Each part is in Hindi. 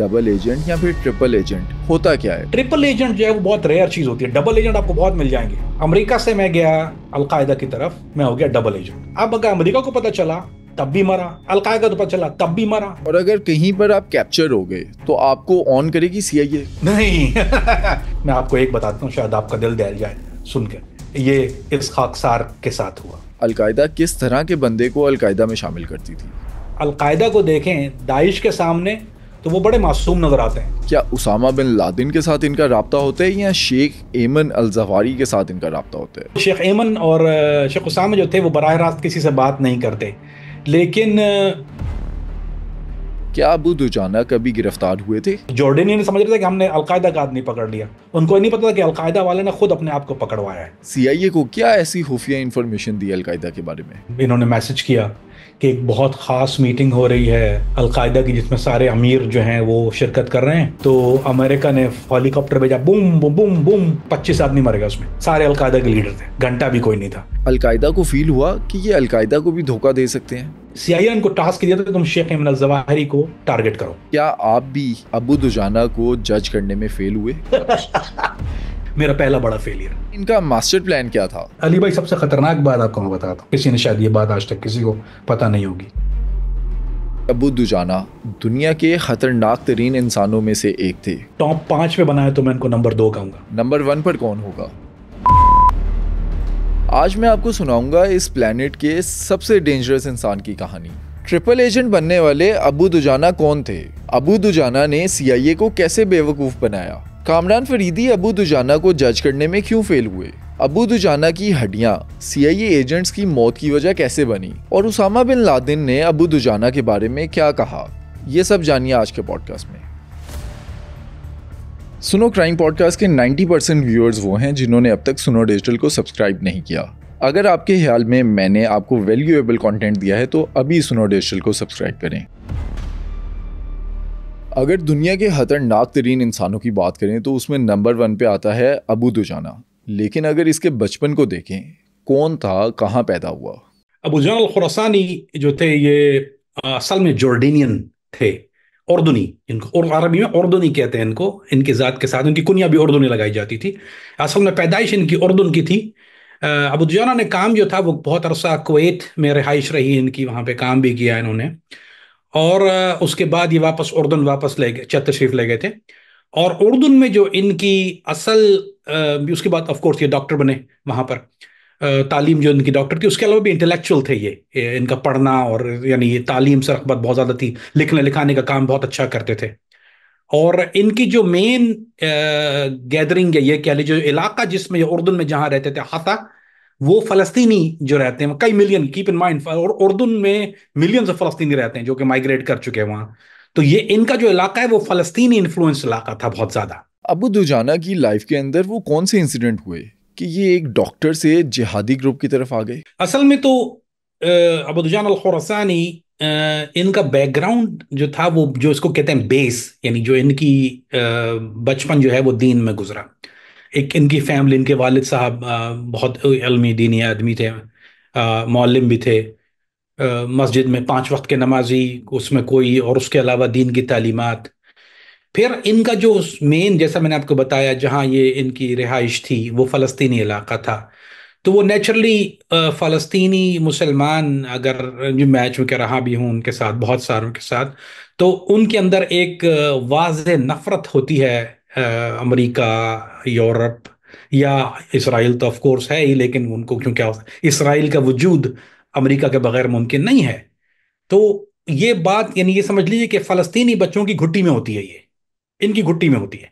डबल एजेंट या फिर ट्रिपल एजेंट होता क्या है? ट्रिपल एजेंट जो है वो बहुत रेयर चीज होती है। डबल एजेंट आपको बहुत मिल जाएंगे। अमेरिका से मैं गया अलकायदा की तरफ, मैं हो गया डबल एजेंट। अब अगर अमेरिका को पता चला तब भी मरा, अलकायदा को पता चला तब भी मरा। और अगर कहीं पर आप कैप्चर हो गए तो आपको ऑन करेगी CIA? नहीं मैं आपको एक बताता हूँ, शायद आपका दिल दहल जाए सुन के। ये इस खाकसार के साथ हुआ। अलकायदा किस तरह के बंदे को अलकायदा में शामिल करती थी? अलकायदा को देखें दाइश के सामने तो वो बड़े मासूम नजर आते हैं। क्या उसामा बिन लादेन के साथ इनका राब्ता होता है या शेख एमन अल जवाहिरी के साथ इनका राब्ता होता है? शेख एमन और शेख उसामा जो थे वो बराह रास्त किसी से बात नहीं करते, लेकिन क्या अबू दुजाना कभी गिरफ्तार हुए थे? जॉर्डेनियन समझ रहे थे कि हमने अलकायदा का आदमी पकड़ लिया। उनको नहीं पता था कि अलकायदा वाले ने खुद अपने आप को पकड़वाया है। CIA को क्या ऐसी खुफिया इंफॉर्मेशन दी अलकायदा के बारे में? इन्होंने मैसेज किया कि एक बहुत खास मीटिंग हो रही है अलकायदा की जिसमें सारे अमीर जो हैं वो शिरकत कर रहे हैं। तो अमेरिका ने हेलीकॉप्टर भेजा, बूम बूम बूम बूम, 25 आदमी मर गए उसमें। सारे अलकायदा के लीडर थे, घंटा भी कोई नहीं था। अलकायदा को फील हुआ कि ये अलकायदा को भी धोखा दे सकते हैं। CIA ने इनको टास्क दिया था कि तुम शेख एमन अल जवाहिरी को टारगेट करो। क्या आप भी अबू दुजाना को जज करने में फेल हुए? मेरा पहला बड़ा फेलियर। इनका मास्टर प्लान क्या था? अली भाई, सबसे खतरनाक बात आपको मैं बताता हूँ, किसी ने शायद ये बात आज तक किसी को पता नहीं होगी। अबू दुजाना दुनिया के खतरनाक तरीन इंसानों में से एक थे। टॉप 5 में बनाया तो मैं इनको नंबर 2 कहूंगा। नंबर 1 पर कौन होगा? आज मैं आपको सुनाऊंगा इस प्लेनेट के सबसे डेंजरस इंसान की कहानी। ट्रिपल एजेंट बनने वाले अबू दुजाना कौन थे? अबू दुजाना ने CIA को कैसे बेवकूफ़ बनाया? कामरान फरीदी अबू दुजाना को जज करने में क्यों फेल हुए? अबू दुजाना की हड्डियां CIA एजेंट्स की मौत की वजह कैसे बनी? और उसामा बिन लादेन ने अबू दुजाना के बारे में क्या कहा? ये सब जानिए आज के पॉडकास्ट में। सुनो क्राइम पॉडकास्ट के 90% व्यूअर्स वो हैं जिन्होंने अब तक सुनो डिजिटल को सब्सक्राइब नहीं किया। अगर आपके ख्याल में मैंने आपको वैल्यूएबल कंटेंट दिया है तो अभी सुनो डिजिटल को सब्सक्राइब करें। अगर दुनिया के खतरनाक तरीन इंसानों की बात करें तो उसमें नंबर 1 पे आता है अबू दुजाना। लेकिन अगर इसके बचपन को देखें, कौन था, कहाँ पैदा हुआ? अबू दुजाना अल खुरासानी जो थे ये असल में जॉर्डेनियन थे, उर्दुनी। इनको और अरबी में उर्दुनी कहते हैं इनको। इनकी ज़ात के साथ इनकी कुनिया भी उर्दुनी लगाई जाती थी। असल में पैदाइश इनकी उर्दुन की थी। अबू दुजाना ने काम जो था वो बहुत अरसा कुवैत में रिहाइश रही इनकी, वहाँ पे काम भी किया इन्होंने। और उसके बाद ये वापस उर्दुन वापस ले गए, तशरीफ ले गए थे। और उर्दुन में जो इनकी असल उसके बाद ऑफ कोर्स ये डॉक्टर बने वहाँ पर। तालीम जो इनकी डॉक्टर की, उसके अलावा भी इंटेलेक्चुअल थे ये इनका पढ़ना और यानी ये तालीम से रग़बत बहुत ज़्यादा थी। लिखने लिखाने का काम बहुत अच्छा करते थे। और इनकी जो मेन गैदरिंग है, ये कह लीजिए जो इलाका जिसमें ये उर्दुन में जहाँ रहते थे हाथा, वो फ़लस्तीनी जो रहते हैं कई मिलियन, कीप इन माइंड, और उर्दुन में मिलियंस ऑफ फ़लस्तीनी रहते हैं जो कि माइग्रेट कर चुके हैं वहाँ। तो ये इनका जो इलाका है वो फ़लस्तीनी इन्फ्लुएंस इलाका था बहुत ज़्यादा। अबू दुजाना की लाइफ के अंदर वो कौन से इंसिडेंट हुए कि ये एक डॉक्टर से जिहादी ग्रुप की तरफ आ गए? असल में तो अबू दुजाना अल खुरासानी, इनका बैकग्राउंड जो था वो जो इसको कहते हैं बेस, यानी जो इनकी बचपन जो है वो दीन में गुजरा। एक इनकी फैमिली, इनके वालिद साहब बहुत इल्मी दीनी आदमी थे, मौलम भी थे, मस्जिद में 5 वक्त के नमाजी, उसमें कोई, और उसके अलावा दीन की तालीमात। फिर इनका जो मेन, जैसा मैंने आपको बताया, जहाँ ये इनकी रिहाइश थी वो फ़लस्तीनी इलाका था। तो वो नेचुरली फ़लस्तीनी मुसलमान, अगर जो मैच में रहा भी हूँ उनके साथ, बहुत सारों के साथ, तो उनके अंदर एक वाज़े नफ़रत होती है। अमेरिका, यूरोप या इसराइल तो ऑफ कोर्स है ही, लेकिन उनको क्योंकि इसराइल का वजूद अमेरिका के बगैर मुमकिन नहीं है। तो ये बात, यानी ये समझ लीजिए कि फ़लस्तीनी बच्चों की घुट्टी में होती है, ये इनकी घुट्टी में होती है।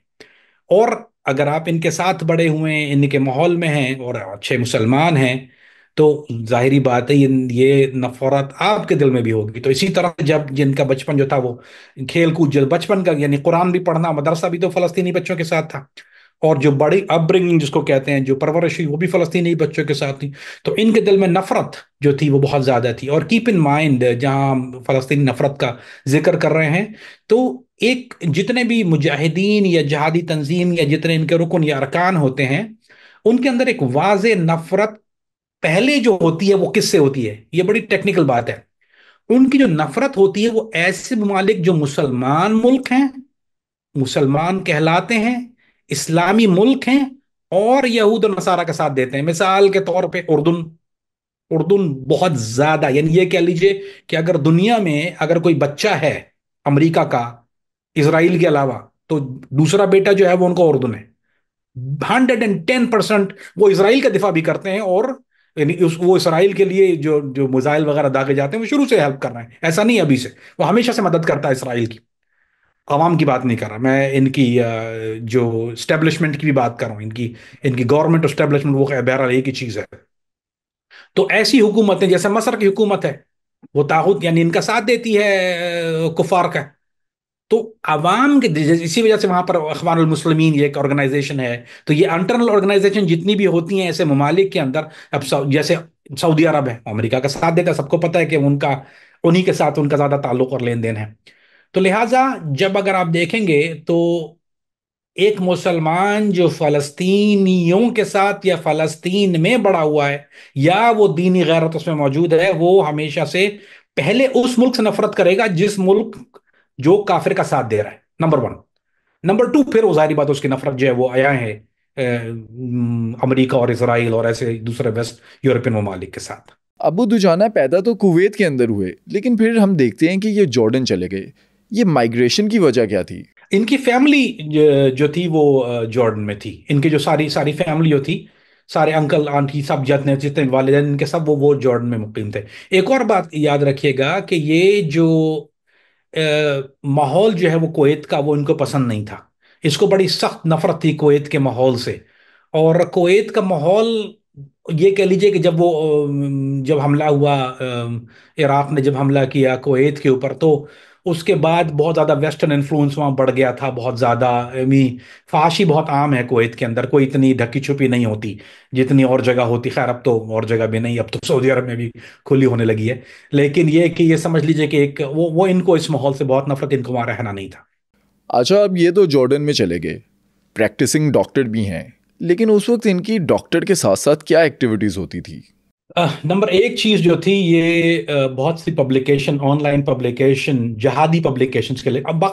और अगर आप इनके साथ बड़े हुए हैं, इनके माहौल में हैं और अच्छे मुसलमान हैं, तो जाहिरी बात है ये नफरत आपके दिल में भी होगी। तो इसी तरह जब जिनका बचपन जो था वो खेल कूद, जो बचपन का यानी कुरान भी पढ़ना, मदरसा भी तो फ़लस्तीनी बच्चों के साथ था। और जो बड़ी अपब्रिंगिंग जिसको कहते हैं, जो परवरिश हुई, वो भी फ़लस्तीनी बच्चों के साथ थी। तो इनके दिल में नफरत जो थी वो बहुत ज़्यादा थी। और कीप इन माइंड, जहाँ हम फ़लस्तीनी नफरत का जिक्र कर रहे हैं, तो एक जितने भी मुजाहिदीन या जहादी तंजीम या जितने इनके रुकन या अरकान होते हैं, उनके अंदर एक वाज़े नफरत पहले जो होती है वो किससे होती है, ये बड़ी टेक्निकल बात है। उनकी जो नफरत होती है वो ऐसे ममालिक जो मुसलमान मुल्क हैं मुसलमान कहलाते हैं, इस्लामी मुल्क हैं, और यहूद और नसारा का साथ देते हैं। मिसाल के तौर पे उर्दून, उर्दून बहुत ज्यादा, यानी ये कह लीजिए कि अगर दुनिया में अगर कोई बच्चा है अमेरिका का, इसराइल के अलावा, तो दूसरा बेटा जो है वो उनका उर्दून है। 110% वो इसराइल का दिफा भी करते हैं, और यानी वो इसराइल के लिए जो जो मिसाइल वगैरह दागे जाते हैं वो शुरू से हेल्प कर रहे हैं, ऐसा नहीं अभी से, वो हमेशा से मदद करता है इसराइल की। अवाम की बात नहीं कर रहा मैं, इनकी जो स्टैब्लिशमेंट की भी बात कर रहा हूँ, इनकी इनकी गवर्नमेंट स्टैब्लिशमेंट, वो बहरहाल एक ही चीज है। तो ऐसी हुकूमतें जैसे मसर की हुकूमत है, वो तागुत यानी इनका साथ देती है कुफार का। तो अवाम के इसी वजह से वहां पर अखवानुल मुस्लिमीन ये एक ऑर्गेनाइजेशन है। तो ये इंटरनल ऑर्गेनाइजेशन जितनी भी होती हैं ऐसे ममालिक के अंदर, अब जैसे सऊदी अरब है, अमेरिका का साथ देता है, सबको पता है कि उनका उन्हीं के साथ उनका ज्यादा ताल्लुक और लेन देन है। तो लिहाजा जब अगर आप देखेंगे तो एक मुसलमान जो फलस्तीनियों के साथ या फलस्तीन में बड़ा हुआ है, या वो दीनी गैरत उसमें मौजूद है, वो हमेशा से पहले उस मुल्क से नफरत करेगा जिस मुल्क जो काफिर का साथ दे रहा है, नंबर वन। नंबर टू, फिर वो जाहिर बात है उसकी नफरत जो है वो आया है अमेरिका और इसराइल और ऐसे दूसरे वेस्ट यूरोपियन ममालिक के साथ। अबू दुजाना पैदा तो कुवैत के अंदर हुए, लेकिन फिर हम देखते हैं कि ये जॉर्डन चले गए। ये माइग्रेशन की वजह क्या थी? इनकी फैमिली जो थी वो जॉर्डन में थी। इनकी जो सारी सारी फैमिली जो थी, सारे अंकल आंटी सब जितने जितने वालिदैन इनके सब वो जॉर्डन में मुकीम थे। एक और बात याद रखिएगा कि ये जो माहौल जो है वो कुवैत का, वो इनको पसंद नहीं था। इसको बड़ी सख्त नफरत थी कुवैत के माहौल से। और कुवैत का माहौल, ये कह लीजिए कि जब वो जब हमला हुआ, इराक ने जब हमला किया कुवैत के ऊपर, तो उसके बाद बहुत ज़्यादा वेस्टर्न इन्फ्लुएंस वहाँ बढ़ गया था, बहुत ज़्यादा। फाशी बहुत आम है कुवैत के अंदर, कोई इतनी ढकी छुपी नहीं होती जितनी और जगह होती। खैर अब तो और जगह भी नहीं, अब तो सऊदी अरब में भी खुली होने लगी है। लेकिन ये कि ये समझ लीजिए कि एक वो इनको इस माहौल से बहुत नफरत, इनको वहाँ रहना नहीं था। अच्छा, अब ये तो जॉर्डन में चले गए, प्रैक्टिसिंग डॉक्टर भी हैं, लेकिन उस वक्त इनकी डॉक्टर के साथ साथ क्या एक्टिविटीज़ होती थी? नंबर एक चीज जो थी, ये बहुत सी पब्लिकेशन, ऑनलाइन पब्लिकेशन, जहादी पब्लिकेशंस के लिए, अब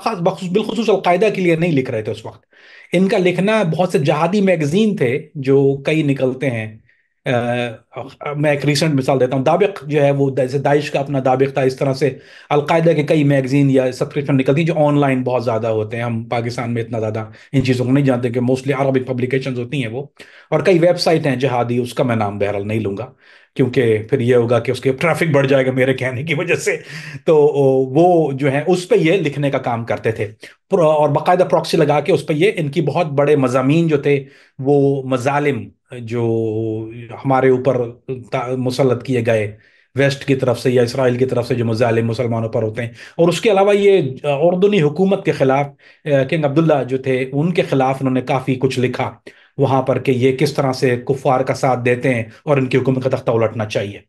बिलखुसूस अलकायदा के लिए नहीं लिख रहे थे उस वक्त। इनका लिखना, बहुत से जहादी मैगजीन थे जो कई निकलते हैं। मैं एक रीसेंट मिसाल देता हूँ, दाबिक जो है वो, जैसे दाइश का अपना दाबिक था, इस तरह से अलकायदा के कई मैगजीन या सब्सक्रिप्शन निकलती हैं जो ऑनलाइन बहुत ज़्यादा होते हैं। हम पाकिस्तान में इतना ज़्यादा इन चीज़ों को नहीं जानते कि मोस्टली अरबिक पब्लिकेशंस होती हैं वो। और कई वेबसाइट हैं जहादी, उसका मैं नाम बहरहाल नहीं लूंगा, क्योंकि फिर ये होगा कि उसके ट्रैफिक बढ़ जाएगा मेरे कहने की वजह से। तो वो जो है उस पे ये लिखने का काम करते थे, और बाकायदा प्रॉक्सी लगा के उस पे ये इनकी बहुत बड़े मजामीन जो थे, वो मजालिम जो हमारे ऊपर मुसल्लत किए गए वेस्ट की तरफ से या इसराइल की तरफ से, जो मजालिम मुसलमानों पर होते हैं, और उसके अलावा ये उर्दूनी हुकूमत के खिलाफ, किंग अब्दुल्ला जो थे उनके खिलाफ उन्होंने काफ़ी कुछ लिखा वहां पर, कि ये किस तरह से कुफार का साथ देते हैं और इनकी हुकूमत का तख्ता उलटना चाहिए।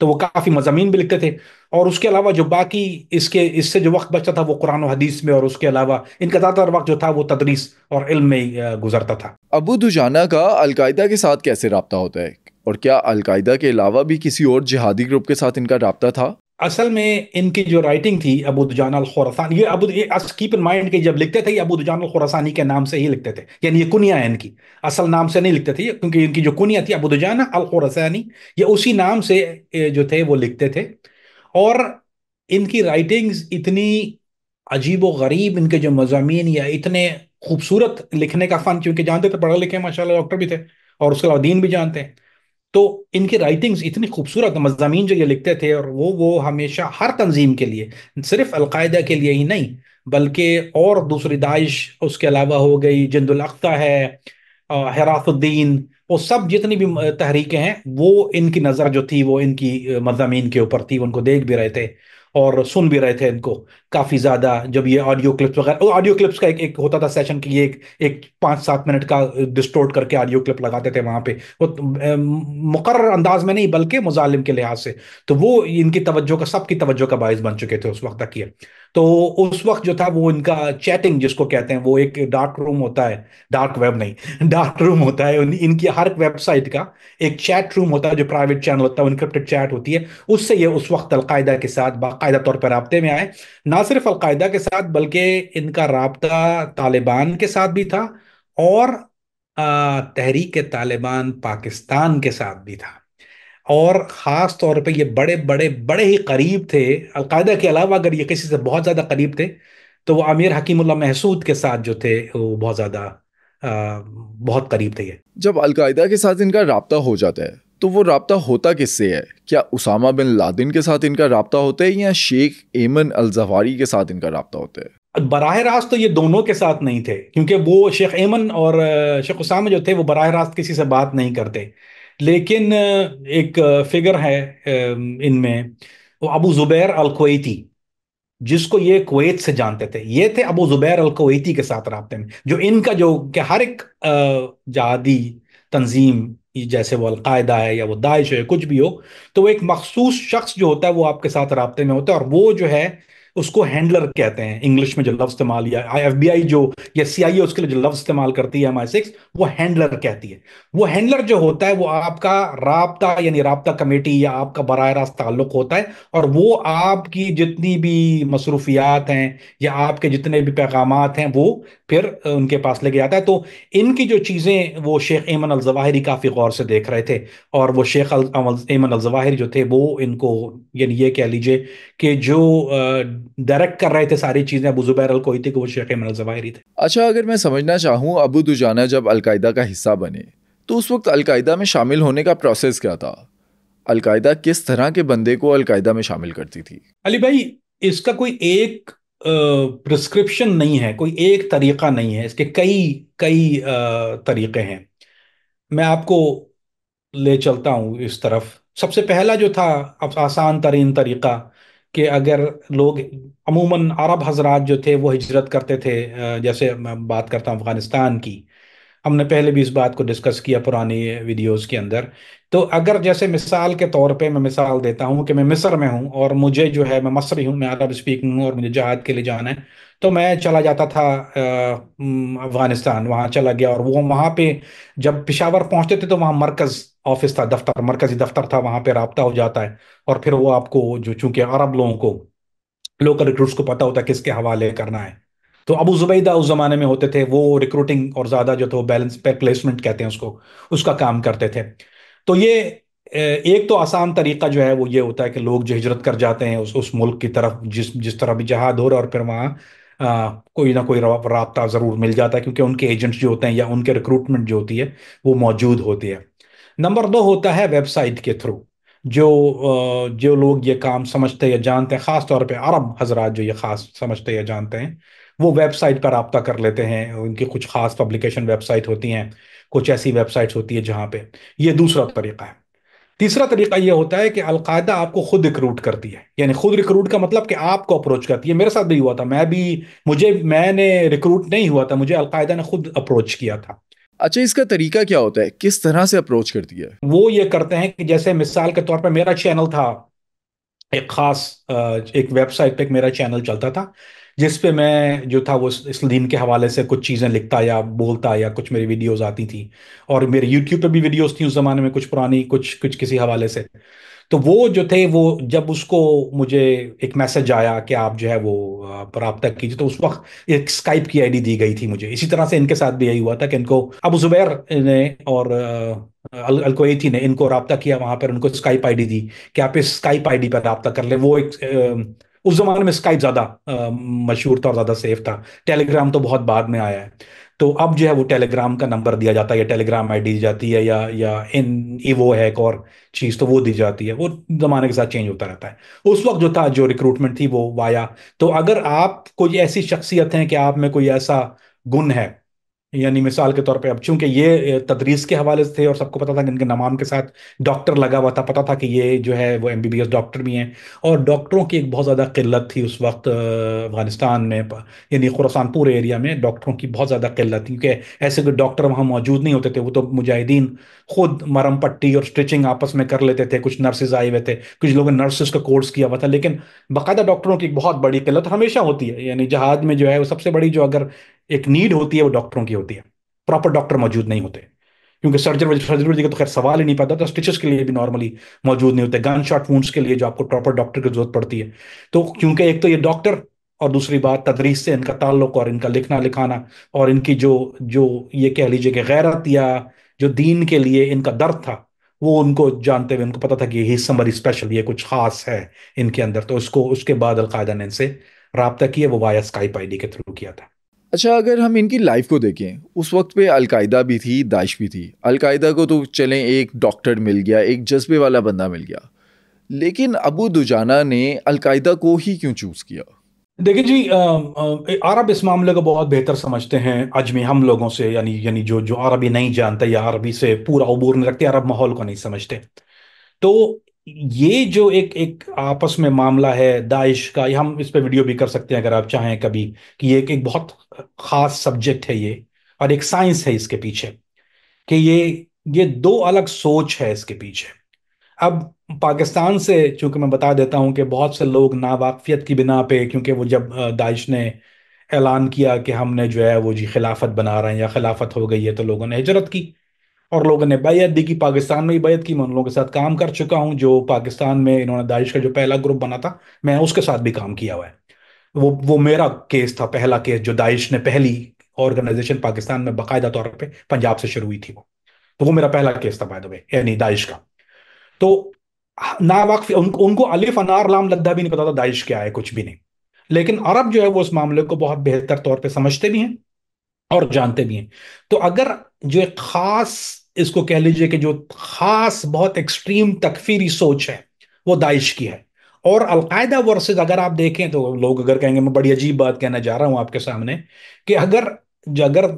तो वो काफी मजामीन भी लिखते थे। और उसके अलावा जो बाकी इसके इससे जो वक्त बचता था वो कुरान और हदीस में, और उसके अलावा इनका ज्यादातर वक्त जो था वो तदरीस और इल्म में ही गुजरता था। अबू दुजाना का अलकायदा के साथ कैसे रब्ता होता है, और क्या अलकायदा के अलावा भी किसी और जिहादी ग्रुप के साथ इनका रब्ता था? असल में इनकी जो राइटिंग थी, अबू दुजान अल खुरासानी, ये कीप इन माइंड कि जब लिखते थे ये अबू दुजान अल खुरासानी के नाम से ही लिखते थे, यानी ये कुनिया है इनकी, असल नाम से नहीं लिखते थे, क्योंकि इनकी जो कुनिया थी अबू दुजान अल खुरासानी, ये उसी नाम से जो थे वो लिखते थे। और इनकी राइटिंग्स इतनी अजीब व गरीब, इनके जो मजामीन, या इतने खूबसूरत लिखने का फन, क्योंकि जानते थे, पढ़े लिखे माशाल्लाह डॉक्टर भी थे, और उसके अलावा दीन भी जानते हैं। तो इनकी राइटिंग्स इतनी खूबसूरत, मज़ामीन जो ये लिखते थे, और वो हमेशा हर तंजीम के लिए, सिर्फ अलकायदा के लिए ही नहीं, बल्कि और दूसरी दाइश, उसके अलावा हो गई जिंदुल अख्ता है, हिरासुद्दीन, वो सब जितनी भी तहरीकें हैं, वो इनकी नज़र जो थी वो इनकी मज़ामीन के ऊपर थी। उनको देख भी रहे थे और सुन भी रहे थे इनको काफ़ी ज़्यादा। जब ये ऑडियो क्लिप्स वगैरह, ऑडियो क्लिप्स का एक होता था सेशन कि ये एक 5-7 मिनट का डिस्टोर्ट करके ऑडियो क्लिप लगाते थे वहां पे, वो मुकर्रर अंदाज में नहीं बल्कि मुजालिम के लिहाज से। तो वो इनकी तवज्जो का, सबकी तवज्जो का बायस बन चुके थे उस वक्त तक ये। तो उस वक्त जो था वो इनका चैटिंग जिसको कहते हैं, वो एक डार्क रूम होता है, डार्क वेब नहीं डार्क रूम होता है, इनकी हर वेबसाइट का एक चैट रूम होता है जो प्राइवेट चैनल होता है, इनक्रिप्टेड चैट होती है। उससे ये उस वक्त अलकायदा के साथ बाकायदा तौर पर राब्ते में आए। ना सिर्फ अलकायदा के साथ बल्कि इनका राब्ता तालिबान के साथ भी था, और तहरीक तालिबान पाकिस्तान के साथ भी था। और ख़ास तौर पे ये बड़े बड़े बड़े ही करीब थे। अलकायदा के अलावा अगर ये किसी से बहुत ज़्यादा करीब थे तो वो अमीर हकीमुल्लाह महसूद के साथ जो थे वो बहुत ज़्यादा बहुत करीब थे ये। जब अलकायदा के साथ इनका राब्ता हो जाता है तो वो राब्ता होता किससे है? क्या उसामा बिन लादेन के साथ इनका राब्ता होता है या शेख एमन अल जवाहिरी के साथ इनका राब्ता होता है? बराह रास्त तो ये दोनों के साथ नहीं थे, क्योंकि वो शेख एमन और शेख उसामा जो थे वो बराह रास्त किसी से बात नहीं करते। लेकिन एक फिगर है इनमें, वो अबू जुबैर अल कुवैती, जिसको ये कुवैत से जानते थे। ये थे अबू जुबैर अल कुवैती के साथ राब्ते में। जो इनका जो कि हर एक जहादी तंजीम, जैसे वो अलकायदा है या वो दाइश है, कुछ भी हो, तो वो एक मखसूस शख्स जो होता है वो आपके साथ राब्ते में होता है, और वो जो है उसको हैंडलर कहते हैं इंग्लिश में। जो लफ्ज इस्तेमाल, या एफबीआई जो या सीआईए उसके लिए जो लफ्ज इस्तेमाल करती है MI6, वो हैंडलर कहती है। वो हैंडलर जो होता है वो आपका राब्ता यानी राब्ता कमेटी या आपका बराह रास्त ताल्लुक होता है, और वो आपकी जितनी भी मसरूफियात हैं या आपके जितने भी पैगामात हैं वो फिर उनके पास लेके आता है। तो इनकी जो चीज़ें वो शेख एमन अल जवाहिरी काफ़ी गौर से देख रहे थे, और वो शेख एमन अल जवाहिरी जो थे वो इनको, यानी ये कह लीजिए कि जो डायरेक्ट कर रहे थे सारी चीज़ें अबू जुबैर अल कोईती को, वो शेख एमन अल जवाहिरी थे। अच्छा, अगर मैं समझना चाहूँ अबू दुजाना जब अलकायदा का हिस्सा बने तो उस वक्त अलकायदा में शामिल होने का प्रोसेस क्या था? अलकायदा किस तरह के बंदे को अलकायदा में शामिल करती थी? अली भाई, इसका कोई एक प्रिस्क्रिप्शन नहीं है, कोई एक तरीका नहीं है, इसके कई कई तरीके हैं। मैं आपको ले चलता हूँ इस तरफ। सबसे पहला जो था, अब आसान तरीन तरीका, कि अगर लोग अमूमन अरब हजरात जो थे वो हिजरत करते थे, जैसे मैं बात करता हूँ अफगानिस्तान की, हमने पहले भी इस बात को डिस्कस किया पुरानी वीडियोस के अंदर। तो अगर जैसे मिसाल के तौर पे मैं मिसाल देता हूँ कि मैं मिस्र में हूँ और मुझे जो है, मैं मसरी हूँ, मैं अरब स्पीकिंग हूँ और मुझे जहाद के लिए जाना है, तो मैं चला जाता था अफगानिस्तान, वहाँ चला गया। और वो वहाँ पे जब पिशावर पहुंचते थे तो वहाँ मरकज ऑफिस था, दफ्तर, मरकजी दफ्तर था, वहाँ पे राब्ता हो जाता है। और फिर वो आपको जो, चूंकि अरब लोगों को, लोकल रिक्रूट्स को पता होता है किसके हवाले करना है। तो अबू जुबैदा उस जमाने में होते थे, वो रिक्रूटिंग और ज्यादा जो, तो बैलेंस पे प्लेसमेंट कहते हैं उसको, उसका काम करते थे। तो ये एक तो आसान तरीका जो है वो ये होता है कि लोग जो हिजरत कर जाते हैं उस मुल्क की तरफ जिस जिस तरह भी जहाद हो रहा है, और फिर वहाँ कोई ना कोई राब्ता जरूर मिल जाता है, क्योंकि उनके एजेंट्स जो होते हैं या उनके रिक्रूटमेंट जो होती है वो मौजूद होती है। नंबर दो होता है वेबसाइट के थ्रू। जो जो लोग ये काम समझते हैं या जानते हैं, खास तौर पे अरब हजरात जो ये खास समझते हैं या जानते हैं, वो वेबसाइट पर राब्ता कर लेते हैं। उनकी कुछ खास पब्लिकेशन वेबसाइट होती हैं, कुछ ऐसी वेबसाइट्स होती है जहाँ पे, ये दूसरा तरीका है। तीसरा तरीका ये होता है कि अलकायदा आपको खुद रिक्रूट करती है, यानी खुद रिक्रूट का मतलब कि आपको अप्रोच करती है। मेरे साथ भी हुआ था, मैंने रिक्रूट नहीं हुआ था, मुझे अलकायदा ने खुद अप्रोच किया था। अच्छा, इसका तरीका क्या होता है? किस तरह से अप्रोच करती है? वो ये करते हैं कि जैसे मिसाल के तौर पर मेरा चैनल था, एक खास एक वेबसाइट पे एक मेरा चैनल चलता था, जिस पे मैं जो था वो इस दीन के हवाले से कुछ चीज़ें लिखता या बोलता, या कुछ मेरी वीडियोस आती थी। और मेरे यूट्यूब पे भी वीडियोस थी उस जमाने में, कुछ पुरानी, कुछ कुछ किसी हवाले से। तो वो जो थे, वो जब उसको मुझे एक मैसेज आया कि आप जो है वो राब्ता कीजिए, तो उस वक्त एक स्काइप की आईडी दी गई थी मुझे। इसी तरह से इनके साथ भी यही हुआ था कि इनको अबू जुबैर ने और अल कुवैती ने इनको राब्ता किया, वहां पर उनको स्काइप आईडी दी कि आप इस स्काइप आईडी पर राब्ता कर ले। वो एक उस जमाने में स्काइप ज्यादा मशहूर था और ज्यादा सेफ था। टेलीग्राम तो बहुत बाद में आया है। तो अब जो है वो टेलीग्राम का नंबर दिया जाता है, या टेलीग्राम आईडी दी जाती है, या इन ईवो है एक और चीज, तो वो दी जाती है। वो जमाने के साथ चेंज होता रहता है। उस वक्त जो था, जो रिक्रूटमेंट थी वो वाया। तो अगर आप कोई ऐसी शख्सियत हैं कि आप में कोई ऐसा गुण है, यानी मिसाल के तौर पे, अब चूंकि ये तदरीस के हवाले से थे और सबको पता था कि इनके नाम के साथ डॉक्टर लगा हुआ था, पता था कि ये जो है वो MBBS डॉक्टर भी हैं। और डॉक्टरों की एक बहुत ज़्यादा किल्लत थी उस वक्त अफगानिस्तान में, यानी खुरासान पूरे एरिया में डॉक्टरों की बहुत ज़्यादा किल्लत थी, क्योंकि ऐसे कोई डॉक्टर वहाँ मौजूद नहीं होते थे। वो तो मुजाहिदीन खुद मरहम पट्टी और स्टिचिंग आपस में कर लेते थे, कुछ नर्सेज आए हुए थे, कुछ लोगों ने नर्सेज का कोर्स किया हुआ था, लेकिन बाकायदा डॉक्टरों की एक बहुत बड़ी किल्लत हमेशा होती है। यानी जहाज में जो है वो सबसे बड़ी जो अगर एक नीड होती है वो डॉक्टरों की होती है। प्रॉपर डॉक्टर मौजूद नहीं होते, क्योंकि सर्जरी का तो खैर सवाल ही नहीं पैदा, तो स्टिचेस के लिए भी नॉर्मली मौजूद नहीं होते, गन शॉट वुंड्स के लिए जो आपको प्रॉपर डॉक्टर की जरूरत पड़ती है। तो क्योंकि एक तो ये डॉक्टर और दूसरी बात तदरीस से इनका ताल्लुक और इनका लिखना लिखाना, और इनकी जो जो ये कह लीजिए कि गैरत या जो दीन के लिए इनका दर्द था, वो उनको जानते हुए उनको पता था कि ही समबडी स्पेशल, ये कुछ खास है इनके अंदर। तो उसको उसके बाद अलकायदा ने इनसे रब्ता किया, वो वाया स्काइप आईडी के थ्रू किया था। अच्छा, अगर हम इनकी लाइफ को देखें, उस वक्त पे अलकायदा भी थी, दाइश भी थी। अलकायदा को तो चलें एक डॉक्टर मिल गया, एक जज्बे वाला बंदा मिल गया, लेकिन अबू दुजाना ने अलकायदा को ही क्यों चूज किया? देखिए जी, अरब इस मामले को बहुत बेहतर समझते हैं अजमी हम लोगों से, यानी यानी जो जो अरबी नहीं जानते या अरबी से पूरा उबूर नहीं रखते, अरब माहौल को नहीं समझते। तो ये जो एक एक आपस में मामला है दाइश का, ये हम इस पे वीडियो भी कर सकते हैं अगर आप चाहें कभी, कि ये एक बहुत खास सब्जेक्ट है ये, और एक साइंस है इसके पीछे, कि ये दो अलग सोच है इसके पीछे। अब पाकिस्तान से चूंकि मैं बता देता हूं कि बहुत से लोग नावाकफियत की बिना पे, क्योंकि वो जब दाइश ने ऐलान किया कि हमने जो है वो जी खिलाफत बना रहे हैं या खिलाफत हो गई है, तो लोगों ने हिजरत की और लोगों ने बैयत दी, की पाकिस्तान में ही बैयत की। मैं उन लोगों के साथ काम कर चुका हूं जो पाकिस्तान में इन्होंने दाइश का जो पहला ग्रुप बना था, मैं उसके साथ भी काम किया हुआ है। वो मेरा केस था, पहला केस जो दाइश ने पहली ऑर्गेनाइजेशन पाकिस्तान में बाकायदा तौर पे पंजाब से शुरू हुई थी वो। तो वो मेरा पहला केस था बाय द वे, यानी दाइश का। तो उनको अलिफ अनार लाम लद्दा भी नहीं पता था दाइश क्या है, कुछ भी नहीं। लेकिन अरब जो है वो उस मामले को बहुत बेहतर तौर पे समझते भी हैं और जानते भी हैं। तो अगर जो एक खास, इसको कह लीजिए कि जो खास बहुत एक्सट्रीम तकफीरी सोच है, वो दाइश की है। और अलकायदा वर्सेस अगर आप देखें तो लोग अगर कहेंगे, मैं बड़ी अजीब बात कहना जा रहा हूं आपके सामने, कि अगर अगर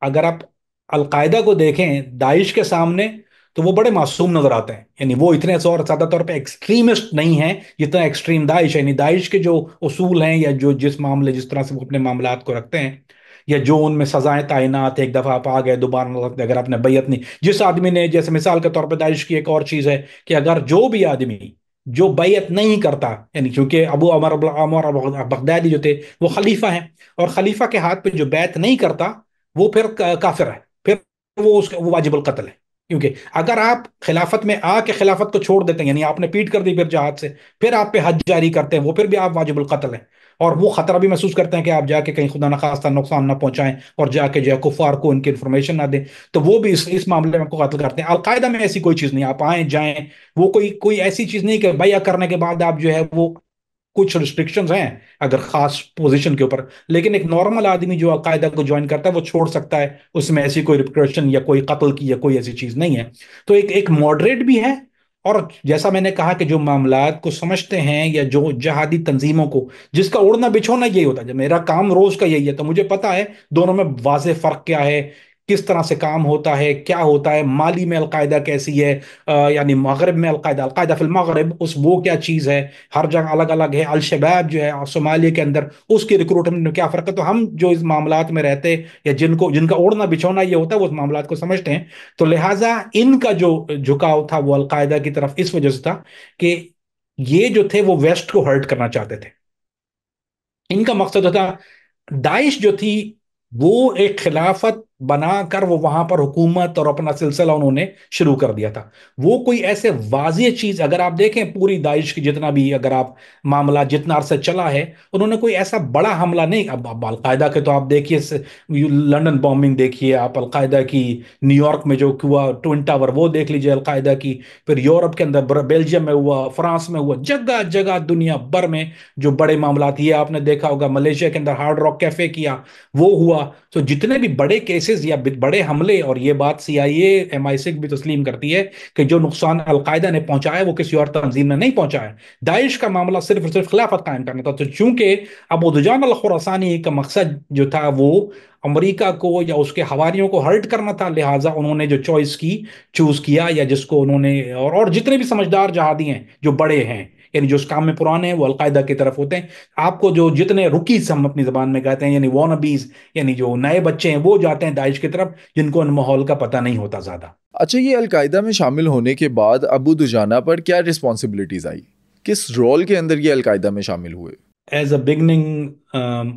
अगर आप अलकायदा को देखें दाइश के सामने, तो वो बड़े मासूम नजर आते हैं। यानी वो इतने और ज्यादा तौर पे एक्सट्रीमिस्ट नहीं है जितना एक्सट्रीम दाइश है। यानी दाइश के जो उसूल हैं या जो जिस मामले जिस तरह से वो अपने मामलात को रखते हैं, या जो उनमें सजाएं तैनात, एक दफा आप आ गए दोबारा नहीं हो सकते अगर आपने बैयत नहीं, जिस आदमी ने, जैसे मिसाल के तौर पर दाइश की एक और चीज है कि अगर जो भी आदमी जो बैयत नहीं करता, यानी क्योंकि अबू अमर अमर बगदादी जो थे वो खलीफा हैं, और खलीफा के हाथ पे जो बैत नहीं करता वो फिर काफिर है, फिर वो उसका वो वाजिबुल कत्ल है। क्योंकि अगर आप खिलाफत में आके खिलाफत को छोड़ देते हैं, यानी आपने पीट कर दी फिर जहाद से, फिर आप पे हज जारी करते हैं, वो फिर भी आप वाजिबुल कत्ल है। और वो खतरा भी महसूस करते हैं कि आप जाके कहीं खुदा न खास्ता नुकसान ना पहुंचाएं और जाके जो है कुफार को उनकी इन्फॉर्मेशन ना दें, तो वो भी इस मामले में आपको कत्ल करते हैं। अलकायदा में ऐसी कोई चीज नहीं, आप आए जाएं, वो कोई कोई ऐसी चीज नहीं कि बैया करने के बाद आप जो है वो, कुछ रिस्ट्रिक्शंस हैं अगर खास पोजीशन के ऊपर, लेकिन एक नॉर्मल आदमी जो अलकायदा को ज्वाइन करता है वो छोड़ सकता है, उसमें ऐसी कोई रिप्रेशन या कोई कत्ल की या कोई ऐसी चीज नहीं है। तो एक एक मॉडरेट भी है। और जैसा मैंने कहा कि जो मामलात को समझते हैं या जो जहादी तंजीमों को, जिसका उड़ना बिछोना यही होता है, जब मेरा काम रोज का यही है, तो मुझे पता है दोनों में वाज़ेह फर्क क्या है, किस तरह से काम होता है, क्या होता है। माली में अलकायदा कैसी है, यानी मगरब में अलकायदा, अलकायदा फिल मगरब, उस वो क्या चीज़ है, हर जगह अलग अलग है। अल शबाब जो है सोमालिया के अंदर, उसकी रिक्रूटमेंट में क्या फ़र्क है। तो हम जो इस मामलात में रहते हैं या जिनको जिनका उड़ना बिछोना ये होता है वो उस मामलात को समझते हैं। तो लिहाजा इनका जो झुकाव था वो अलकायदा की तरफ इस वजह से था कि ये जो थे वो वेस्ट को हर्ट करना चाहते थे। इनका मकसद था, दाइश जो थी वो एक खिलाफत बनाकर वो वहां पर हुकूमत और अपना सिलसिला उन्होंने शुरू कर दिया था। वो कोई ऐसे वाजिय चीज, अगर आप देखें पूरी दाइश की जितना भी अगर आप मामला जितना अरसा चला है, उन्होंने कोई ऐसा बड़ा हमला नहीं। अब अलकायदा के तो आप देखिए लंदन बॉम्बिंग देखिए, आप अलकायदा की न्यूयॉर्क में जो हुआ ट्विन टावर वो देख लीजिए अलकायदा की, फिर यूरोप के अंदर बेल्जियम में हुआ, फ्रांस में हुआ, जगह जगह दुनिया भर में जो बड़े मामला, ये आपने देखा होगा मलेशिया के अंदर हार्ड रॉक कैफे किया, वो हुआ। तो जितने भी बड़े केसेस या बड़े हमले, और ये बात सीआईए MI6 भी तस्लीम करती है कि जो नुकसान अलकायदा ने पहुंचाया वो किसी और तंजीम ने नहीं पहुंचाया। दाइश का मामला सिर्फ और सिर्फ खिलाफत कायम करना था। तो चूंकि अबू दुजान अल खुरासानी का मकसद जो था वो अमेरिका को या उसके हवारियों को हर्ट करना था, लिहाजा उन्होंने जो चॉइस की, चूज किया, या जिसको उन्होंने, और जितने भी समझदार जहादी हैं जो बड़े हैं, यानी जो उस काम में पुराने हैं, वो अलकायदा की तरफ होते हैं। आपको जो जितने रुकीज हम अपनी जबान में कहते हैं, यानी वॉनबीज, यानी जो नए बच्चे हैं, वो जाते हैं दाइश की तरफ जिनको इन माहौल का पता नहीं होता ज्यादा। अच्छा, ये अलकायदा में शामिल होने के बाद अबू दुजाना पर क्या रिस्पॉन्सिबिलिटीज आई? किस रोल के अंदर ये अलकायदा में शामिल हुए? एज अ बिगनिंग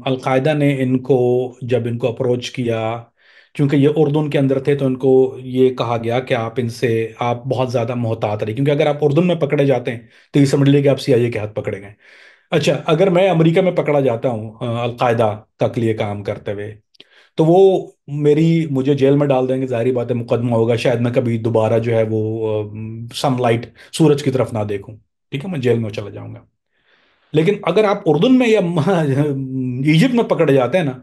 अलकायदा ने इनको, जब इनको अप्रोच किया, क्योंकि ये उर्दून के अंदर थे, तो इनको ये कहा गया कि आप इनसे आप बहुत ज़्यादा मोहतात रहे, क्योंकि अगर आप उर्दून में पकड़े जाते हैं तो ये समझ लीजिए कि आप CIA के हाथ पकड़े गए। अच्छा, अगर मैं अमेरिका में पकड़ा जाता हूँ अलकायदा का के लिए काम करते हुए, तो वो मेरी मुझे जेल में डाल देंगे, जाहिर बात है, मुकदमा होगा, शायद मैं कभी दोबारा जो है वो सनलाइट, सूरज की तरफ ना देखूं। ठीक है, मैं जेल में चला जाऊंगा। लेकिन अगर आप उर्दून में या इजिप्ट में पकड़े जाते हैं ना,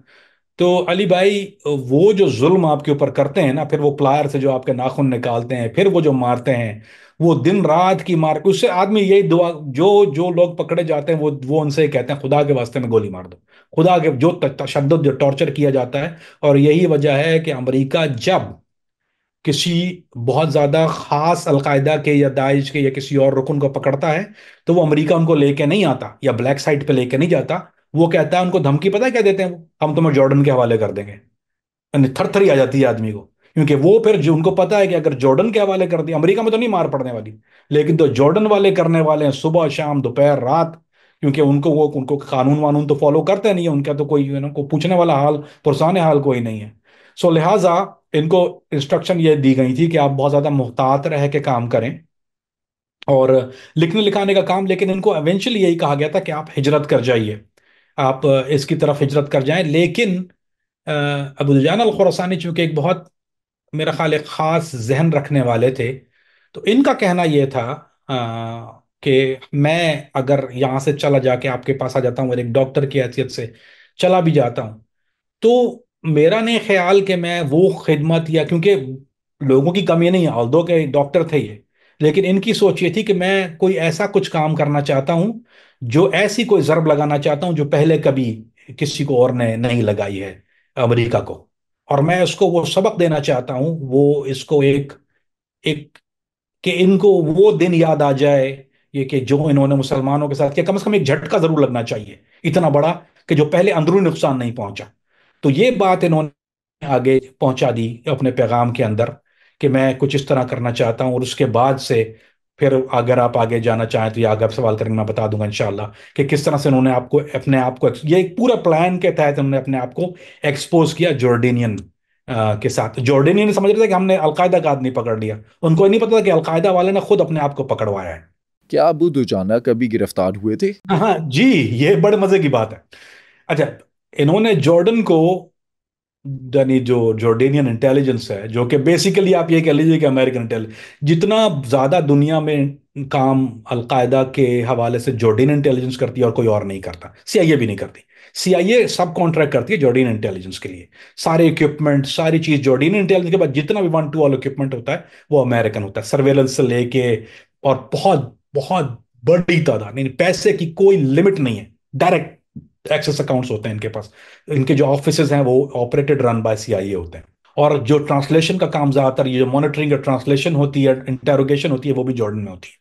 तो अली भाई, वो जो जुल्म आपके ऊपर करते हैं ना, फिर वो प्लायर से जो आपके नाखून निकालते हैं, फिर वो जो मारते हैं, वो दिन रात की मार, उससे आदमी यही दुआ, जो जो लोग पकड़े जाते हैं वो उनसे कहते हैं खुदा के वास्ते में गोली मार दो। खुदा के जो तशद्दुद, जो टॉर्चर किया जाता है। और यही वजह है कि अमेरिका जब किसी बहुत ज्यादा खास अलकायदा के या दाइश के या किसी और रुकन को पकड़ता है, तो वो अमेरिका उनको लेके नहीं आता या ब्लैक साइट पे लेके नहीं जाता। वो कहता है, उनको धमकी पता है क्या देते हैं वो? हम तुम्हें जॉर्डन के हवाले कर देंगे। यानी थरथरी आ जाती है आदमी को, क्योंकि वो फिर जो उनको पता है कि अगर जॉर्डन के हवाले कर दिया, अमेरिका में तो नहीं मार पड़ने वाली, लेकिन तो जॉर्डन वाले करने वाले हैं, सुबह शाम दोपहर रात। क्योंकि उनको कानून वानून तो फॉलो करते नहीं है, उनका तो कोई को पूछने वाला हाल, पुरसाने हाल कोई नहीं है। सो लिहाजा इनको इंस्ट्रक्शन ये दी गई थी कि आप बहुत ज्यादा मुहतात रह के काम करें, और लिखने लिखाने का काम। लेकिन इनको एवेंचुअली यही कहा गया था कि आप हिजरत कर जाइए, आप इसकी तरफ हिजरत कर जाएं। लेकिन अ, अबू दुजान अल खुरासानी चूंकि एक बहुत, मेरा ख्याल एक खास जहन रखने वाले थे, तो इनका कहना यह था कि मैं अगर यहाँ से चला जाके आपके पास आ जाता हूँ और एक डॉक्टर की हैसियत से चला भी जाता हूँ, तो मेरा नहीं ख्याल कि मैं वो खिदमत, या क्योंकि लोगों की कमी नहीं है, ऑल्दो के डॉक्टर थे ये, लेकिन इनकी सोच ये थी कि मैं कोई ऐसा कुछ काम करना चाहता हूँ, जो ऐसी कोई जरब लगाना चाहता हूँ जो पहले कभी किसी को और ने नहीं लगाई है, अमेरिका को। और मैं उसको वो सबक देना चाहता हूँ, वो इसको एक एक कि इनको वो दिन याद आ जाए, ये कि जो इन्होंने मुसलमानों के साथ किया, कम से कम एक झटका जरूर लगना चाहिए इतना बड़ा, कि जो पहले अंदरूनी नुकसान नहीं पहुंचा। तो ये बात इन्होंने आगे पहुंचा दी अपने पैगाम के अंदर, कि मैं कुछ इस तरह करना चाहता हूं। और उसके बाद से फिर अगर आप आगे जाना चाहें तो ये आगे आप सवाल करेंगे, मैं बता दूंगा इंशाल्लाह कि किस तरह से उन्होंने आपको अपने आप को, ये एक पूरा प्लान के तहत उन्होंने अपने आप को एक्सपोज किया जॉर्डेनियन के साथ। जॉर्डेनियन समझ रहे थे कि हमने अलकायदा का आदमी पकड़ लिया, उनको ये नहीं पता था कि अलकायदा वाले ने खुद अपने आप को पकड़वाया है। क्या अबू दुजाना कभी गिरफ्तार हुए थे? हाँ हाँ जी, ये बड़े मजे की बात है। अच्छा, इन्होंने जॉर्डन को, यानी जो जॉर्डेनियन इंटेलिजेंस है, जो कि बेसिकली आप ये कह लीजिए कि अमेरिकन इंटेलिजेंस, जितना ज्यादा दुनिया में काम अलकायदा के हवाले से जॉर्डेनियन इंटेलिजेंस करती है और कोई और नहीं करता, सीआईए भी नहीं करती। सीआईए सब कॉन्ट्रैक्ट करती है जॉर्डेनियन इंटेलिजेंस के लिए, सारे इक्विपमेंट सारी चीज जॉर्डेनियन इंटेलिजेंस के बाद जितना भी वन टू ऑल इक्विपमेंट होता है वो अमेरिकन होता है, सर्वेलेंस से लेके, और बहुत बहुत बड़ी तादाद, यानी पैसे की कोई लिमिट नहीं है, डायरेक्ट एक्सेस अकाउंट्स होते हैं इनके पास। इनके जो ऑफिसेज हैं वो ऑपरेटेड रन बाय सीआईए होते हैं। और जो ट्रांसलेशन का काम ज्यादातर, ये जो मॉनिटरिंग या ट्रांसलेशन होती है, इंटेरोगेशन होती है, वो भी जॉर्डन में होती है,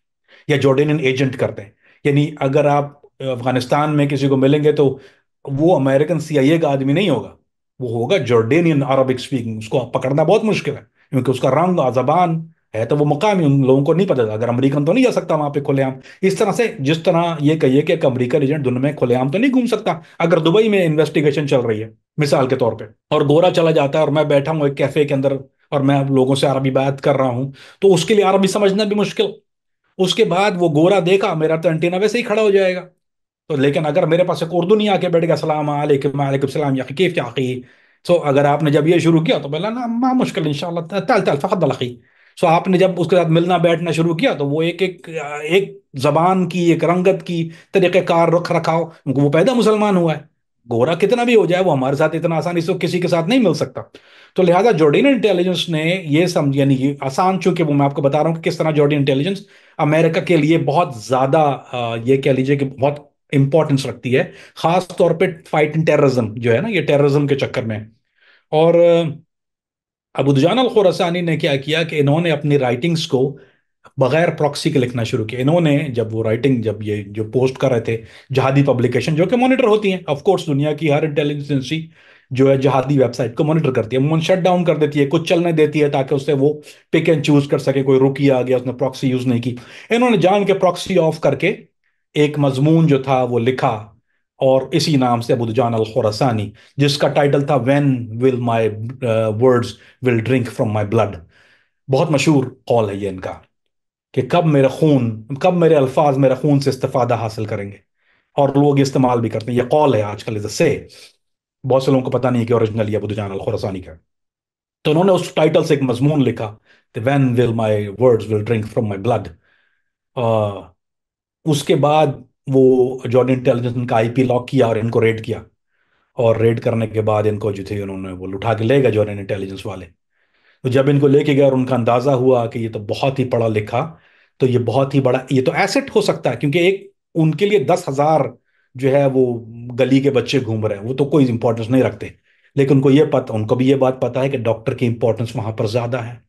या जॉर्डेनियन एजेंट करते हैं। यानी अगर आप अफगानिस्तान में किसी को मिलेंगे, तो वो अमेरिकन सीआईए का आदमी नहीं होगा, वो होगा जॉर्डेनियन अरबिक स्पीकिंग। उसको पकड़ना बहुत मुश्किल है, क्योंकि उसका रंग और जबान है तो वो मुकामी, उन लोगों को नहीं पता था। अगर अमेरिकन तो नहीं जा सकता वहां पे खुलेआम, इस तरह से, जिस तरह ये कहिए कि एक अमेरिकन एजेंट दुनिया में खुलेआम तो नहीं घूम सकता। अगर दुबई में इन्वेस्टिगेशन चल रही है मिसाल के तौर पे, और गोरा चला जाता है, और मैं बैठा हूँ एक कैफे के अंदर, और मैं अब लोगों से अरबी बात कर रहा हूं, तो उसके लिए अरबी समझना भी मुश्किल। उसके बाद वो गोरा देखा, मेरा तो एंटीना वैसे ही खड़ा हो जाएगा। तो लेकिन अगर मेरे पास एक उर्दू नहीं आके बैठ गया, सलाम अलैकुम वालेकुम सलाम या किफ या अखी, सो अगर आपने जब ये शुरू किया तो बोला ना, मा मुश्किल इंशाल्लाह, तल तल फदल अखी। सो आपने जब उसके साथ मिलना बैठना शुरू किया, तो वो एक एक एक जबान की, एक रंगत की, तरीक़ेकार, रख रखाव, वो पैदा मुसलमान हुआ है। गोरा कितना भी हो जाए, वो हमारे साथ इतना आसानी से किसी के साथ नहीं मिल सकता। तो लिहाजा जॉर्डियन इंटेलिजेंस ने ये समझ, यानी ये आसान, चूंकि वो मैं आपको बता रहा हूँ कि किस तरह जॉर्डियन इंटेलिजेंस अमेरिका के लिए बहुत ज्यादा, ये कह लीजिए कि बहुत इंपॉर्टेंस रखती है, खास तौर पे फाइट इन टेररिज्म जो है ना, ये टेररिज्म के चक्कर में। और अबू दुजान अल खुरासानी ने क्या किया कि इन्होंने अपनी राइटिंग्स को बगैर प्रॉक्सी के लिखना शुरू किया। इन्होंने जब वो राइटिंग, जब ये जो पोस्ट कर रहे थे जहादी पब्लिकेशन, जो कि मॉनिटर होती हैं ऑफ कोर्स, दुनिया की हर इंटेलिजेंस एजेंसी जो है जहादी वेबसाइट को मॉनिटर करती है, वो शट डाउन कर देती है, कुछ चलने देती है, ताकि उससे वो पिक एंड चूज कर सके, कोई रुकी आ गया उसने प्रॉक्सी यूज नहीं की। इन्होंने जान के प्रॉक्सी ऑफ करके एक मजमून जो था वो लिखा, और इसी नाम से अबू दुजान अल खुरासानी, जिसका टाइटल था when will my words will drink from my blood. बहुत मशहूर कॉल है ये इनका, कि कब मेरे अल्फाज मेरे खून से इस्तिफादा हासिल करेंगे। और लोग इस्तेमाल भी करते हैं, ये कॉल है आजकल, इज से बहुत से लोगों को पता नहीं है कि ओरिजिनल ये अबू दुजान अल खुरासानी का है। तो उन्होंने उस टाइटल से एक मजमून लिखा, when will my words will drink from my blood. उसके बाद वो जॉर्डन इंटेलिजेंस ने इनका आईपी लॉक किया और इनको रेड किया। और रेड करने के बाद इनको जो थे उन्होंने वो उठा के ले गए जॉर्डन इंटेलिजेंस वाले। तो जब इनको लेके गए और उनका अंदाजा हुआ कि ये तो बहुत ही पढ़ा लिखा, तो ये बहुत ही बड़ा, ये तो एसेट हो सकता है, क्योंकि एक उनके लिए 10,000 जो है वो गली के बच्चे घूम रहे हैं, वो तो कोई इंपॉर्टेंस नहीं रखते। लेकिन उनको ये पता, उनको भी ये बात पता है कि डॉक्टर की इंपॉर्टेंस वहां पर ज्यादा है।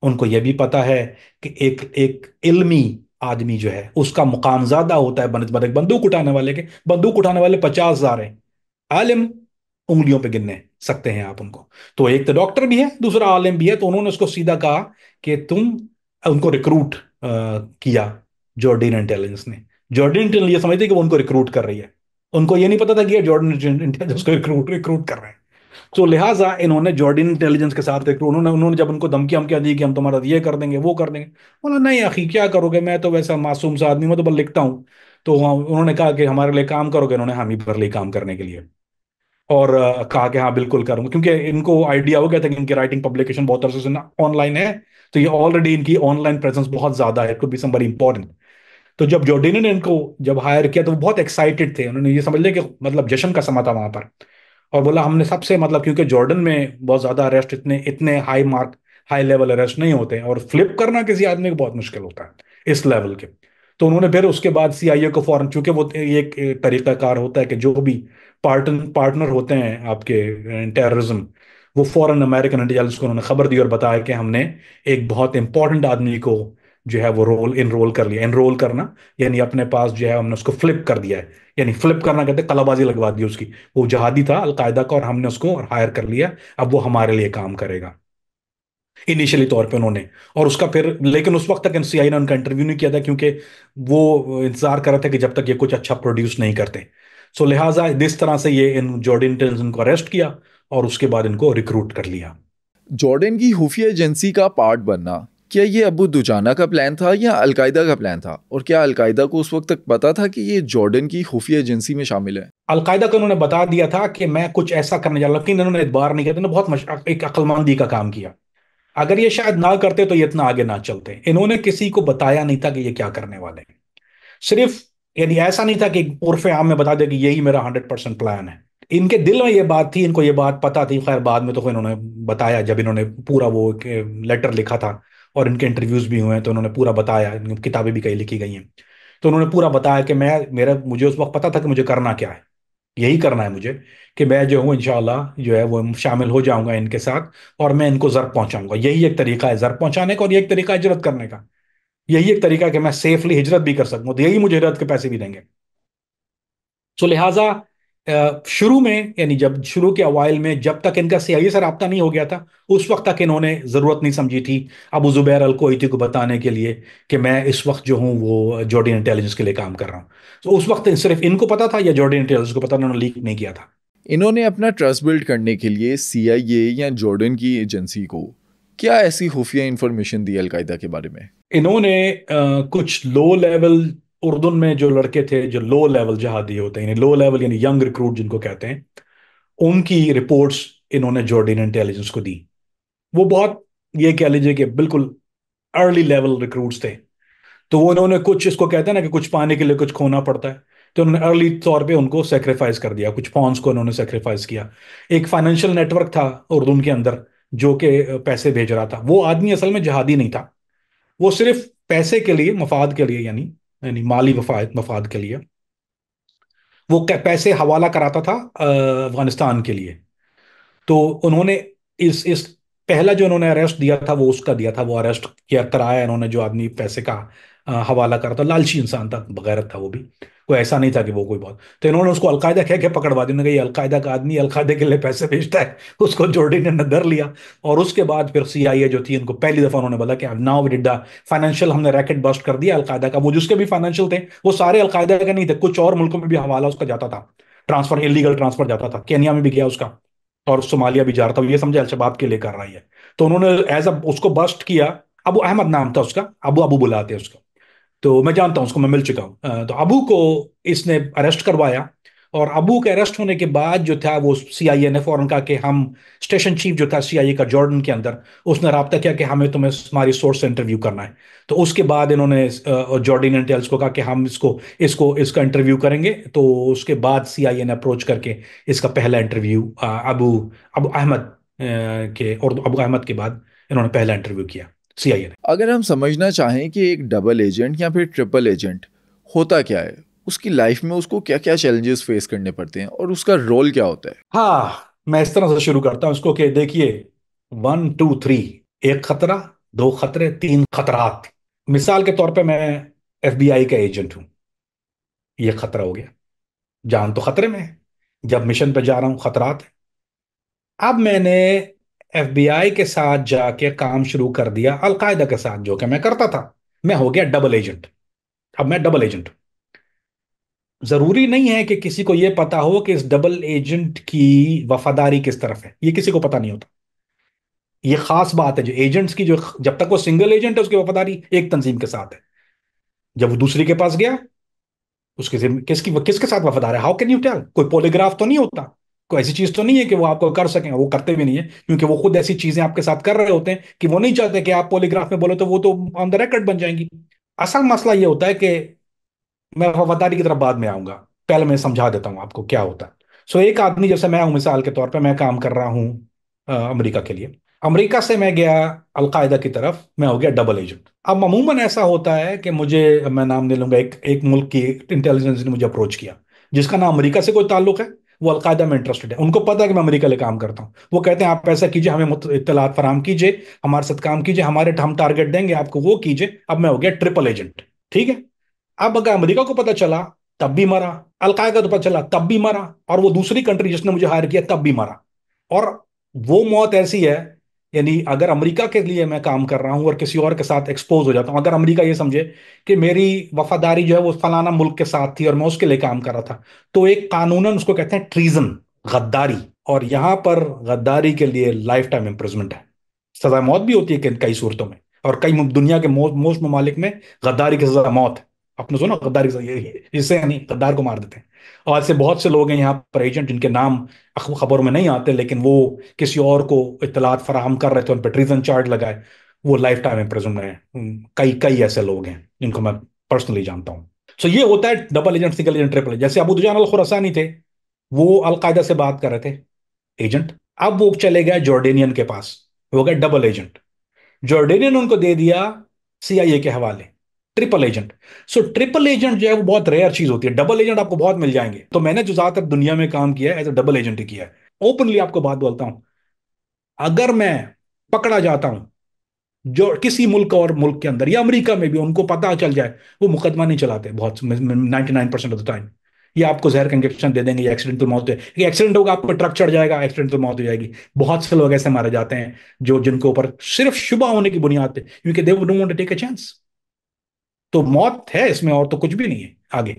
उनको ये भी पता है कि एक एक इल्मी आदमी जो है उसका मुकाम ज्यादा होता है बनस्बत एक बंदूक उठाने वाले के। बंदूक उठाने वाले 50,000 हैं, आलिम उंगलियों पे गिनने सकते हैं आप उनको। तो एक तो डॉक्टर भी है, दूसरा आलिम भी है। तो उन्होंने उसको सीधा कहा कि तुम, उनको रिक्रूट किया जॉर्डिन इंटेलिजेंस ने। जॉर्डिन इंटेलिजेंस ये समझते कि वो उनको रिक्रूट कर रही है, उनको ये नहीं पता था कि ये जॉर्डिन इंटेलिजेंस को रिक्रूट रिक्रूट कर रहे हैं। तो लिहाजा इन्होंने जॉर्डिन इंटेलिजेंस के साथ रिक्रूट, उन्होंने उन्होंने जब उनको धमकियां धमकियां दी कि हम तुम्हारा ये कर देंगे वो कर देंगे, बोला नहीं आखिर क्या करोगे, मैं तो वैसा मासूम सा आदमी, मैं तो बस लिखता हूँ। तो उन्होंने कहा कि हमारे लिए काम करोगे, उन्होंने हामी भर ली काम करने के लिए। और कहा कि हाँ बिल्कुल करूंगा, क्योंकि इनको आइडिया हो गया था कि इनकी राइटिंग पब्लिकेशन बहुत अरसे से ऑनलाइन है। तो ये ऑलरेडी इनकी ऑनलाइन प्रेजेंस बहुत ज्यादा है, it could be some very important. तो जब जॉर्डिनो ने इनको जब हायर किया तो वो बहुत एक्साइटेड थे, उन्होंने ये समझ लिया कि मतलब जश्न का समा था वहां पर। और बोला हमने सबसे मतलब, क्योंकि जॉर्डन में बहुत ज्यादा अरेस्ट, इतने इतने high mark high level arrest नहीं होते हैं, और फ्लिप करना किसी आदमी को बहुत मुश्किल होता है इस लेवल के। तो उन्होंने फिर उसके बाद सीआईए को फौरन, चूंकि वो ये एक तरीकाकार होता है कि जो भी पार्टनर होते हैं आपके टेररिज्म, वो फौरन अमेरिकन इंटेलिजेंस को उन्होंने खबर दी और बताया कि हमने एक बहुत इंपॉर्टेंट आदमी को जो है वो इनरोल कर लिया। इनरोल करना यानी अपने पास जो है हमने उसको फ्लिप कर दिया है, यानी फ्लिप करना कहते हैं कलाबाजी लगवा दी उसकी। वो जहादी था अलकायदा का और हमने उसको हायर कर लिया, अब वो हमारे लिए काम करेगा इनिशियली तौर पे उन्होंने। और उसका फिर, लेकिन उस वक्त तक एनसीआई ने उनका इंटरव्यू नहीं किया था, क्योंकि वो इंतजार कर रहे थे कि जब तक ये कुछ अच्छा प्रोड्यूस नहीं करते। सो लिहाजा इस तरह से ये इन जॉर्डिन इंटेलिजेंस को अरेस्ट किया और उसके बाद इनको रिक्रूट कर लिया। जॉर्डन की खुफिया एजेंसी का पार्ट बनना, क्या ये अबू दुजाना का प्लान था या अलकायदा का प्लान था? और क्या अलकायदा को उस वक्त तक पता था कि ये जॉर्डन की खुफिया एजेंसी में शामिल है? अलकायदा को उन्होंने बता दिया था कि मैं कुछ ऐसा करने जा रहा हूं, लेकिन इन्होंने एक बार नहीं किया, इन्होंने बहुत एक अक्लमंदी का काम किया। अगर ये शायद ना करते तो ये इतना आगे ना चलते। इन्होंने किसी को बताया नहीं था कि ये क्या करने वाले हैं। सिर्फ यानी ऐसा नहीं था कि उर्फ आम में बता दे कि यही मेरा 100% प्लान है। इनके दिल में ये बात थी, इनको ये बात पता थी। खैर बाद में तो फिर इन्होंने बताया, जब इन्होंने पूरा वो लेटर लिखा था और इनके इंटरव्यूज भी हुए हैं, तो उन्होंने पूरा बताया, इनकी किताबें भी कई लिखी गई हैं। तो उन्होंने पूरा बताया कि मैं मेरा मुझे उस वक्त पता था कि मुझे करना क्या है, यही करना है मुझे, कि मैं जो हूँ इंशाल्लाह जो है वो शामिल हो जाऊंगा इनके साथ और मैं इनको जर पहुंचाऊंगा। यही एक तरीका है जर पहुंचाने का, और यही एक तरीका है हिजरत करने का। यही एक तरीका है कि मैं सेफली हिजरत भी कर सकूं, तो यही मुझे हिजरत के पैसे भी देंगे। सो लिहाजा शुरू में, यानी जब शुरू के अवाइल में, जब तक इनका सीआईए से रब्ता नहीं हो गया था, उस वक्त तक इन्होंने जरूरत नहीं समझी थी अबू जुबैर अल कोइती को बताने के लिए कि मैं इस वक्त जो हूँ वो जॉर्डियन इंटेलिजेंस के लिए काम कर रहा हूँ। तो उस वक्त सिर्फ इनको पता था या जॉर्डियन इंटेलिजेंस को पता, उन्होंने लीक नहीं किया था। इन्होंने अपना ट्रस्ट बिल्ड करने के लिए सीआईए या जॉर्डन की एजेंसी को क्या ऐसी खुफिया इंफॉर्मेशन दी अलकायदा के बारे में? इन्होंने कुछ लो लेवल, उर्दू में जो लड़के थे जो लो लेवल जहादी होते हैं, यानी लो लेवल यानी यंग रिक्रूट जिनको कहते हैं, उनकी रिपोर्ट्स इन्होंने जॉर्डियन इंटेलिजेंस को दी। वो बहुत, ये कह लीजिए कि बिल्कुल अर्ली लेवल रिक्रूट्स थे। तो वो उन्होंने कुछ, इसको कहते हैं ना कि कुछ पाने के लिए कुछ खोना पड़ता है, तो उन्होंने अर्ली तौर पे उनको सेक्रीफाइस कर दिया, कुछ पॉन्स को उन्होंने सेक्रीफाइस किया। एक फाइनेंशियल नेटवर्क था उर्दू के अंदर जो कि पैसे भेज रहा था। वो आदमी असल में जहादी नहीं था, वो सिर्फ पैसे के लिए, मफाद के लिए, यानी यानी माली मफाद मफाद के लिए वो पैसे हवाला कराता था अफगानिस्तान के लिए। तो उन्होंने इस पहला जो उन्होंने अरेस्ट दिया था वो उसका दिया था, वो अरेस्ट किया कराया इन्होंने जो आदमी पैसे का हवाला करा था। लालची इंसान था, बगैरत था वो भी, कोई ऐसा नहीं था कि वो कोई बहुत। तो इन्होंने उसको अलकायदा कह के पकड़वा दिया, उन्होंने कहा ये अलकायदा का आदमी अलकायदा के लिए पैसे भेजता है। उसको जॉर्डिन ने धर लिया। और उसके बाद फिर सीआईए जो थी उनको पहली दफा उन्होंने बोला कि now we did the financial, हमने रैकेट बस्ट कर दिया अलकायदा का। वो जिसके भी फाइनेंशियल थे वो सारे अलकायदा के नहीं थे, कुछ और मुल्कों में भी हवाला उसका जाता था, ट्रांसफर, इलीगल ट्रांसफर जाता था, केनिया में भी गया उसका, और सोमालिया भी जा रहा था। ये समझे अलशबाब के लिए कर रही है। तो उन्होंने एज अ उसको बस्ट किया। अबू अहमद नाम था उसका, अबू अबू बुलाते हैं उसको। तो मैं जानता हूँ उसको, मैं मिल चुका हूँ। तो अबू को इसने अरेस्ट करवाया, और अबू के अरेस्ट होने के बाद जो था वो सीआईए ने फौरन कहा कि हम, स्टेशन चीफ जो था सीआईए का जॉर्डन के अंदर, उसने रब्ता किया कि हमें तुम्हें हमारी सोर्स से इंटरव्यू करना है। तो उसके बाद इन्होंने जॉर्डनियन टेल्स को कहा कि हम इसको इसको इसका इंटरव्यू करेंगे। तो उसके बाद सीआईए ने अप्रोच करके इसका पहला इंटरव्यू अबू अबू अहमद के, और अबू अहमद के बाद इन्होंने पहला इंटरव्यू किया सीआईए ने। अगर हम समझना चाहें कि एक डबल एजेंट या फिर ट्रिपल एजेंट होता क्या है, उसकी लाइफ में उसको क्या क्या चैलेंजेस फेस करने पड़ते हैं और उसका रोल क्या होता है। हाँ, मैं इस तरह से शुरू करता हूँ इसको कि देखिए, 1 2 3, एक खतरा, दो खतरे, तीन खतरात। मिसाल के तौर पे मैं एफबीआई का एजेंट हूं, ये खतरा हो गया, जान तो खतरे में है, जब मिशन पे जा रहा हूं खतरात है। अब मैंने एफबीआई के साथ जाके काम शुरू कर दिया अलकायदा के साथ, जो कि मैं करता था, मैं हो गया डबल एजेंट। अब मैं डबल एजेंट, जरूरी नहीं है कि किसी को यह पता हो कि इस डबल एजेंट की वफादारी किस तरफ है, ये किसी को पता नहीं होता। ये खास बात है जो एजेंट्स की, जो जब तक वो सिंगल एजेंट है उसकी वफादारी एक तंजीम के साथ है, जब वो दूसरे के पास गया, उसके किसके साथ वफादार है, हाउ कैन यू टेल? कोई पॉलीग्राफ तो नहीं होता, कोई ऐसी चीज तो नहीं है कि वो आपको कर सकें, वो करते भी नहीं है, क्योंकि वो खुद ऐसी चीजें आपके साथ कर रहे होते हैं कि वो नहीं चाहते कि आप पॉलीग्राफ में बोलो, तो वो तो ऑन द रिकॉर्ड बन जाएंगी। असल मसला ये होता है कि, मैं वफादारी की तरफ बाद में आऊंगा, पहले मैं समझा देता हूं आपको क्या होता है। सो एक आदमी, जैसे मैं हूं, मिसाल के तौर पे मैं काम कर रहा हूं अमेरिका के लिए, अमेरिका से मैं गया अलकायदा की तरफ, मैं हो गया डबल एजेंट। अब अमूमन ऐसा होता है कि मुझे, मैं नाम नहीं लूंगा, एक एक मुल्क की इंटेलिजेंस ने मुझे अप्रोच किया, जिसका ना अमेरिका से कोई ताल्लुक है, वो अलकायदा में इंटरेस्टेड है, उनको पता है कि मैं अमेरिका लिए काम करता हूं। वो कहते हैं आप ऐसा कीजिए, हमें इत्तलात फराम कीजिए, हमारे साथ काम कीजिए, हम टारगेट देंगे आपको, वो कीजिए। अब मैं हो गया ट्रिपल एजेंट, ठीक है। अब अगर अमेरिका को पता चला, तब भी मरा, अलकायदा को पता चला, तब भी मरा, और वो दूसरी कंट्री जिसने मुझे हायर किया, तब भी मरा। और वो मौत ऐसी है, यानी अगर अमेरिका के लिए मैं काम कर रहा हूं और किसी और के साथ एक्सपोज हो जाता हूं, अगर अमेरिका ये समझे कि मेरी वफादारी जो है वो फलाना मुल्क के साथ थी और मैं उसके लिए काम कर रहा था, तो एक कानूनन उसको कहते हैं ट्रीजन, गद्दारी। और यहां पर गद्दारी के लिए लाइफ टाइम इम्प्रिजमेंट है, सजा मौत भी होती है कई सूरतों में, और कई दुनिया के मोस्ट ममालिक में गद्दारी की सजा मौत है। आपने सुना गद्दारी की सजा, इससे नहीं, गद्दार को मार देते हैं। और ऐसे बहुत से लोग हैं यहाँ पर एजेंट, जिनके नाम खबरों में नहीं आते, लेकिन वो किसी और को इत्तलात फराहम कर रहे थे, उन पर ट्रीजन चार्ज लगाए, वो लाइफ टाइम इम्प्रिजन में है। कई कई ऐसे लोग हैं जिनको मैं पर्सनली जानता हूँ। सो ये होता है double agent, single agent, triple agent. जैसे अबू दुजान अल खुरासानी थे, वो अलकायदा से बात कर रहे थे, एजेंट। अब वो चले गए जॉर्डेनियन के पास, हो गए डबल एजेंट। जॉर्डेनियन उनको दे दिया सीआईए के हवाले, ट्रिपल एजेंट। सो ट्रिपल एजेंट जो है वो बहुत रेयर चीज होती है, डबल एजेंट आपको बहुत मिल जाएंगे। तो मैंने जो ज्यादातर दुनिया में काम किया है एज अ डबल एजेंट ही किया है। ओपनली आपको बात बोलता हूं, अगर मैं पकड़ा जाता हूं जो किसी मुल्क और मुल्क के अंदर, या अमेरिका में भी उनको पता चल जाए, वो मुकदमा नहीं चलाते बहुत, 99% ऑफ द टाइम। ये आपको जहर का इंजेक्शन दे देंगे, या एक्सीडेंटल मौत है, ये एक्सीडेंट होगा, आपको ट्रक चढ़ जाएगा, एक्सीडेंटल मौत हो जाएगी। बहुत से लोग ऐसे मारे जाते हैं जो, जिनके ऊपर सिर्फ शुबा होने की बुनियाद पे, क्योंकि they don't want to take a chance. तो मौत है इसमें, और तो कुछ भी नहीं है आगे।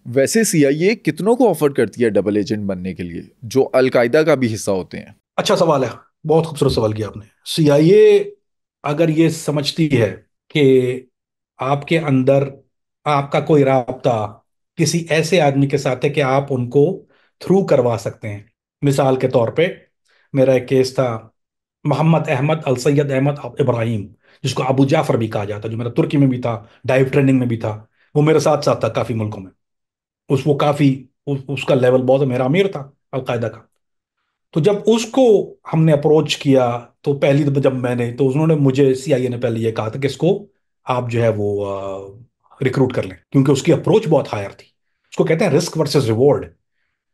वैसे सीआईए कितनों को ऑफर करती है डबल एजेंट बनने के लिए जो अलकायदा का भी हिस्सा होते हैं। अच्छा सवाल है, बहुत खूबसूरत सवाल किया आपने। सीआईए अगर ये समझती है कि आपके अंदर आपका कोई राब्ता किसी ऐसे आदमी के साथ है कि आप उनको थ्रू करवा सकते हैं, मिसाल के तौर पे मेरा एक केस था, मोहम्मद अहमद अल सैयद अहमद इब्राहिम, जिसको अबू जाफर भी कहा जाता है, जो मेरा तुर्की में भी था, डाइव ट्रेनिंग में भी था, वो मेरे साथ साथ था काफी मुल्कों में। वो काफी, उसका लेवल बहुत, मेरा अमीर था अलकायदा का। तो जब उसको हमने अप्रोच किया, तो पहली दफा जब मैंने, तो उन्होंने मुझे, सीआईए ने पहले ये कहा था कि इसको आप जो है वो रिक्रूट कर लें, क्योंकि उसकी अप्रोच बहुत हायर थी। उसको कहते हैं रिस्क वर्सेस रिवॉर्ड।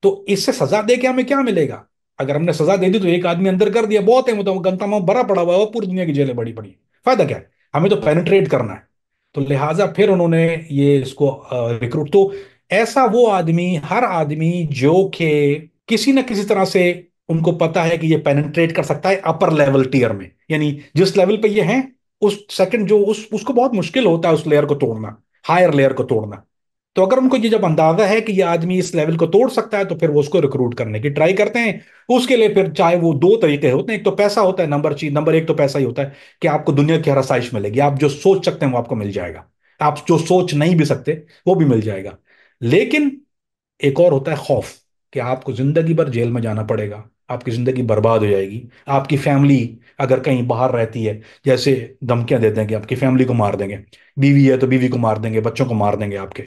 तो इससे सजा दे के हमें क्या मिलेगा? अगर हमने सजा दे दी तो एक आदमी अंदर कर दिया, बहुत है, मतलब गंतमा भरा पड़ा हुआ है, और पूरी दुनिया की जेलें बड़ी पड़ी, फायदा क्या है? हमें तो पेनिट्रेट करना है। तो लिहाजा फिर उन्होंने ये इसको रिक्रूट, तो ऐसा वो आदमी, हर आदमी जो कि किसी न किसी तरह से, उनको पता है कि ये पेनिट्रेट कर सकता है अपर लेवल टीयर में, यानी जिस लेवल पे ये है, उस सेकंड जो उसको बहुत मुश्किल होता है उस लेयर को तोड़ना, हायर लेयर को तोड़ना। तो अगर उनको ये जब अंदाजा है कि ये आदमी इस लेवल को तोड़ सकता है, तो फिर वो उसको रिक्रूट करने की ट्राई करते हैं। उसके लिए फिर चाहे वो दो तरीके होते हैं, एक तो पैसा होता है, नंबर एक तो पैसा ही होता है कि आपको दुनिया की हर आसाइश मिलेगी, आप जो सोच सकते हैं वो आपको मिल जाएगा। आप जो सोच नहीं भी सकते वो भी मिल जाएगा। लेकिन एक और होता है खौफ, कि आपको जिंदगी भर जेल में जाना पड़ेगा, आपकी जिंदगी बर्बाद हो जाएगी, आपकी फैमिली अगर कहीं बाहर रहती है, जैसे धमकियां देते हैं कि आपकी फैमिली को मार देंगे, बीवी है तो बीवी को मार देंगे, बच्चों को मार देंगे आपके,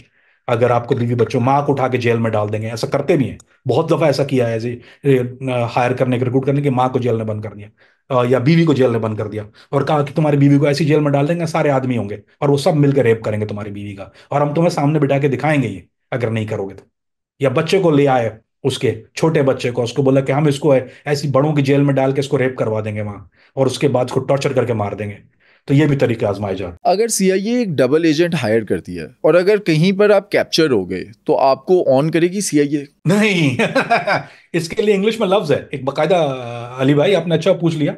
अगर आपको बीवी बच्चों माँ को उठा के जेल में डाल देंगे, ऐसा करते भी हैं, बहुत दफा ऐसा किया है, ऐसे हायर करने के रिक्रूट करने की माँ को जेल में बंद कर दिया, या बीवी को जेल में बंद कर दिया, और कहा कि तुम्हारी बीवी को ऐसी जेल में डाल देंगे, सारे आदमी होंगे और वो सब मिलकर रेप करेंगे तुम्हारी बीवी का, और हम तुम्हें सामने बिठा के दिखाएंगे ये, अगर नहीं करोगे तो। या बच्चे को ले आए, उसके छोटे बच्चे को, उसको बोला कि हम इसको ऐसी बड़ों की जेल में डाल के इसको रेप करवा देंगे वहां, और उसके बाद उसको टॉर्चर करके मार देंगे। तो ये भी तरीके आजमाए जाते अगर सीआईए एक डबल एजेंट हायर करती है और अगर कहीं पर आप कैप्चर हो गए तो आपको ऑन करेगी सीआईए? नहीं। इसके लिए इंग्लिश में लफ्ज है एक बकायदा, अली भाई आपने अच्छा पूछ लिया।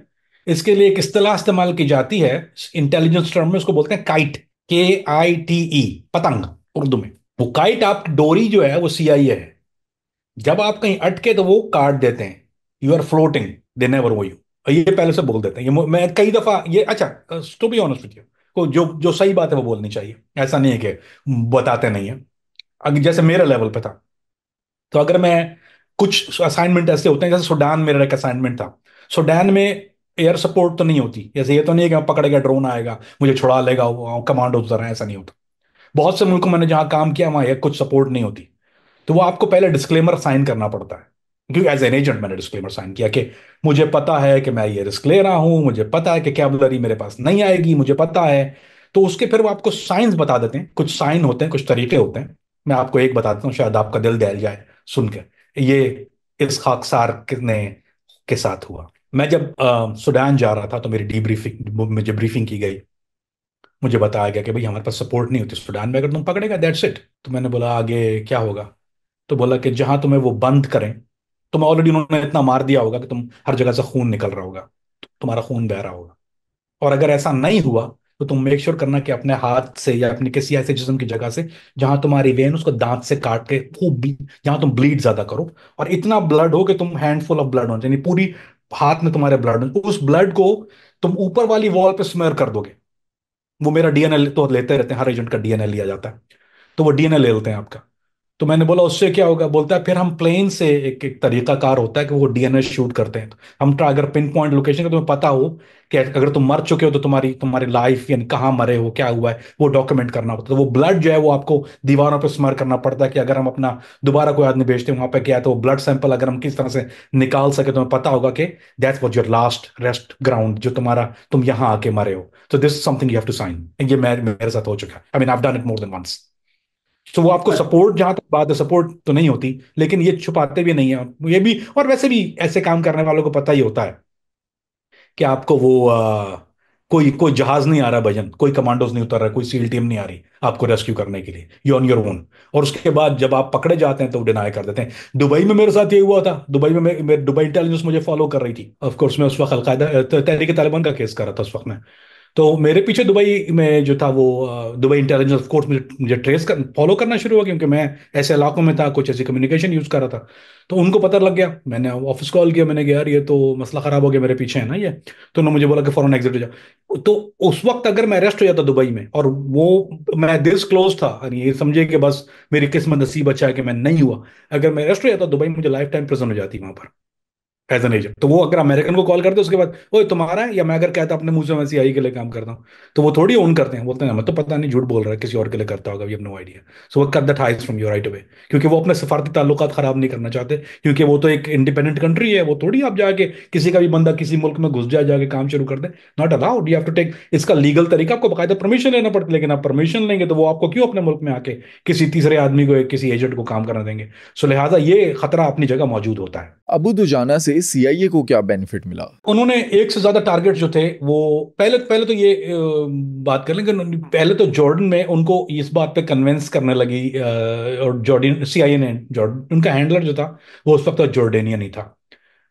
इसके लिए एक इस्तेलाह इस्तेमाल की जाती है इंटेलिजेंस टर्म में, उसको बोलते हैं काइट, KITE, पतंग उर्दू में। वो काइट, आप डोरी जो है वो CIA है, जब आप कहीं अटके तो वो काट देते हैं, you are floating, they never वो यू, ये पहले से बोल देते हैं। ये मैं कई दफा ये, अच्छा, to be honest with you, को जो जो सही बात है वो बोलनी चाहिए, ऐसा नहीं है कि बताते नहीं है। अगर जैसे मेरे लेवल पे था, तो अगर मैं, कुछ असाइनमेंट ऐसे होते हैं, जैसे सूडान मेरा एक असाइनमेंट था, सूडान में एयर सपोर्ट तो नहीं होती, जैसे ये तो नहीं है कि मैं पकड़ गया ड्रोन आएगा मुझे छुड़ा लेगा, कमांडो तरह, ऐसा नहीं होता। बहुत से मुल्कों में मैंने जहां काम किया वहां कुछ सपोर्ट नहीं होती, तो वो आपको पहले डिस्क्लेमर साइन करना पड़ता है, क्योंकि एज एन एजेंट मैंने डिस्क्लेमर साइन किया कि मुझे पता है कि मैं ये रिस्क ले रहा हूं, मुझे पता है कि कैबलरी मेरे पास नहीं आएगी, मुझे पता है। तो उसके फिर वो आपको साइंस बता देते हैं, कुछ साइन होते हैं, कुछ तरीके होते हैं। मैं आपको एक बताता हूँ, शायद आपका दिल दहल जाए सुन के। ये इस खाकसार ने के साथ हुआ। मैं जब सूडान जा रहा था तो मेरी डीब्रीफिंग, मुझे ब्रीफिंग की गई, मुझे बताया गया कि भाई हमारे पास सपोर्ट नहीं होती सूडान में, अगर तुम पकड़ेगा दैट्स इट। तो मैंने बोला आगे क्या होगा? तो बोला कि जहां तुम्हें वो बंद करें, तुम्हें ऑलरेडी उन्होंने इतना मार दिया होगा कि तुम हर जगह से खून निकल रहा होगा, तुम्हारा खून बह रहा होगा, और अगर ऐसा नहीं हुआ तो तुम मेक श्योर करना कि अपने हाथ से या अपने किसी ऐसे जिस्म की जगह से जहां तुम्हारी वेन, उसको दांत से काट के खूब जहां तुम ब्लीड ज्यादा करो, और इतना ब्लड हो कि तुम हैंडफुल ऑफ ब्लड हो, यानी पूरी हाथ में तुम्हारे ब्लड हो, उस ब्लड को तुम ऊपर वाली वॉल पे स्मेयर कर दोगे। वो मेरा डीएनए तो लेते रहते हैं, हर एजेंट का डीएनए लिया जाता है, तो वो डीएनए ले लेते हैं आपका। तो मैंने बोला उससे क्या होगा? बोलता है फिर हम प्लेन से, एक तरीका कार होता है कि वो डीएनए शूट करते हैं, तो हम अगर पिन पॉइंट लोकेशन का तुम्हें पता हो कि अगर तुम मर चुके हो तो तुम्हारी तुम्हारी लाइफ, यानी कहाँ मरे हो, क्या हुआ है, वो डॉक्यूमेंट करना होता है। तो वो ब्लड जो है वो आपको दीवारों पर स्मर करना पड़ता है, कि अगर हम अपना दोबारा कोई आदमी भेजते हैं वहां पे क्या है, तो वो ब्लड सैंपल अगर हम किस तरह से निकाल सके, तो हमें पता होगा कि that's was your last rest ground, जो तुम्हारा, तुम यहाँ आके मरे हो। तो this something you have to sign. ये मेरे साथ हो चुका है, I mean I have done it more than once. तो वो आपको सपोर्ट, जहां तक बात है सपोर्ट तो नहीं होती, लेकिन ये छुपाते भी नहीं है ये भी, और वैसे भी ऐसे काम करने वालों को पता ही होता है कि आपको वो कोई कोई जहाज नहीं आ रहा भजन, कोई कमांडोज नहीं उतर रहा, कोई सील टीम नहीं आ रही आपको रेस्क्यू करने के लिए, यू ऑन योर ओन। और उसके बाद जब आप पकड़े जाते हैं तो डिनाई कर देते हैं। दुबई में मेरे साथ ये हुआ था, दुबई में दुबई इंटेलिजेंस मुझे फॉलो कर रही थी, ऑफ कोर्स मैं उस वक्त अलकायदा तहरीक तालिबान का केस कर रहा था उस वक्त में। तो मेरे पीछे दुबई में जो था वो दुबई इंटेलिजेंस ऑफ कोर्स मुझे मुझे ट्रेस कर फॉलो करना शुरू हुआ, क्योंकि मैं ऐसे इलाकों में था, कुछ ऐसी कम्युनिकेशन यूज कर रहा था। तो उनको पता लग गया, मैंने ऑफिस कॉल किया, मैंने कहा यार ये तो मसला खराब हो गया, मेरे पीछे है ना ये। तो उन्होंने मुझे बोला कि फौरन एग्जिट हो जाओ। तो उस वक्त अगर मैं अरेस्ट हो जाता दुबई में, और वो, मैं दिस क्लोज था, और ये समझे कि बस मेरी किस्मत नसीब अच्छा है कि मैं नहीं हुआ, अगर मैं अरेस्ट हो जाता दुबई, मुझे लाइफ टाइम प्रिजन हो जाती वहां पर एज एन एजेंट। तो वो अगर अमेरिकन को कॉल करते उसके बाद ओए तुम्हारा है, या मैं अगर कहता अपने मुंह से मैं CIA के लिए काम करता हूँ, तो वो थोड़ी ओन करते हैं, बोलते हैं मैं तो पता नहीं, झूठ बोल रहा है, किसी और के लिए करता होगा, we have no idea. So वो cut that highs from your right away, क्योंकि वो अपने सफारती ताल्लुकात खराब नहीं करना चाहते, क्योंकि वो तो एक इंडिपेंडेंट कंट्री है, वो थोड़ी आप जाके किसी का भी बंदा किसी मुल्क में घुस जाए, जाके काम शुरू कर दे, not allowed, you have to take, इसका लीगल तरीका, आपको बाकायदा परमिशन लेना पड़ता है। लेकिन आप परमिशन लेंगे तो वो आपको क्यों अपने मुल्क में आके किसी तीसरे आदमी को, किसी एजेंट को काम करने देंगे? सो लिहाजा ये खतरा अपनी जगह मौजूद होता है। अबू दुजाना से सीआईए को क्या बेनिफिट मिला? उन्होंने एक से ज्यादा टारगेट जो थे वो, पहले पहले तो ये बात कर लें कि पहले तो जॉर्डन में उनको इस बात पे कन्विंस करने लगी, और जॉर्डन CIA ने, जॉर्डन उनका हैंडलर जो था वो उस वक्त जॉर्डेनियन ही था,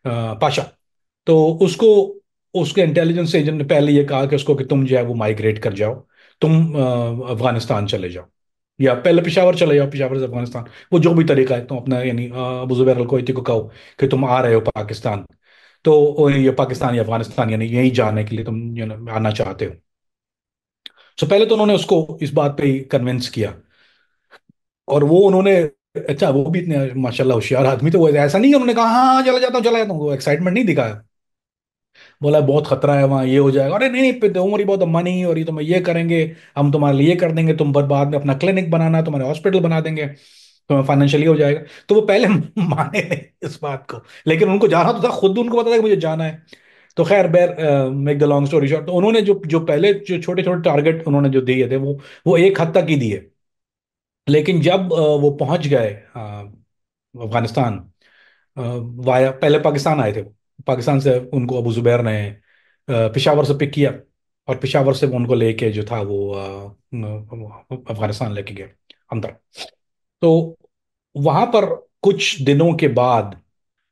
पाशा। तो उसको, उसके इंटेलिजेंस एजेंट ने पहले ये कहा कि उसको कि तुम जो है वो माइग्रेट कर जाओ, तुम अफगानिस्तान चले जाओ, या पहले पेशावर चले जाओ, पेशावर से अफगानिस्तान, वो जो भी तरीका है, तुम अपना, यानी अबू जुबैर अल कोइती को कहो कि तुम आ रहे हो पाकिस्तान, तो ये पाकिस्तान या अफगानिस्तान, यानी यहीं जाने के लिए तुम आना चाहते हो। तो पहले तो उन्होंने उसको इस बात पे कन्विंस किया, और वो उन्होंने, अच्छा वो भी इतने माशाल्लाह होशियार आदमी थे, वो ऐसा नहीं कि उन्होंने कहा हाँ हाँ, चला जाता हूँ चला जाता हूँ, वो एक्साइटमेंट नहीं दिखाया। बोला बहुत खतरा है वहाँ, ये हो जाएगा, अरे नहीं नहीं don't worry about the money, और ये तुम्हें ये करेंगे, हम तुम्हारे लिए कर देंगे, तुम बाद में अपना क्लिनिक बनाना, तुम्हारे हॉस्पिटल बना देंगे, तुम्हें फाइनेंशियली हो जाएगा। तो वो पहले माने नहीं इस बात को, लेकिन उनको जाना तो था, खुद उनको पता था कि मुझे जाना है। तो खैर बैर, make the long story short, तो उन्होंने जो जो पहले जो छोटे छोटे टारगेट उन्होंने जो दिए थे, वो एक हद तक ही दिए। लेकिन जब वो पहुंच गए अफगानिस्तान, वाया पहले पाकिस्तान आए थे वो। पाकिस्तान से उनको अबू जुबैर ने पेशावर से पिक किया, और पेशावर से वो उनको लेके जो था वो अफगानिस्तान लेके गए अंदर। तो वहां पर कुछ दिनों के बाद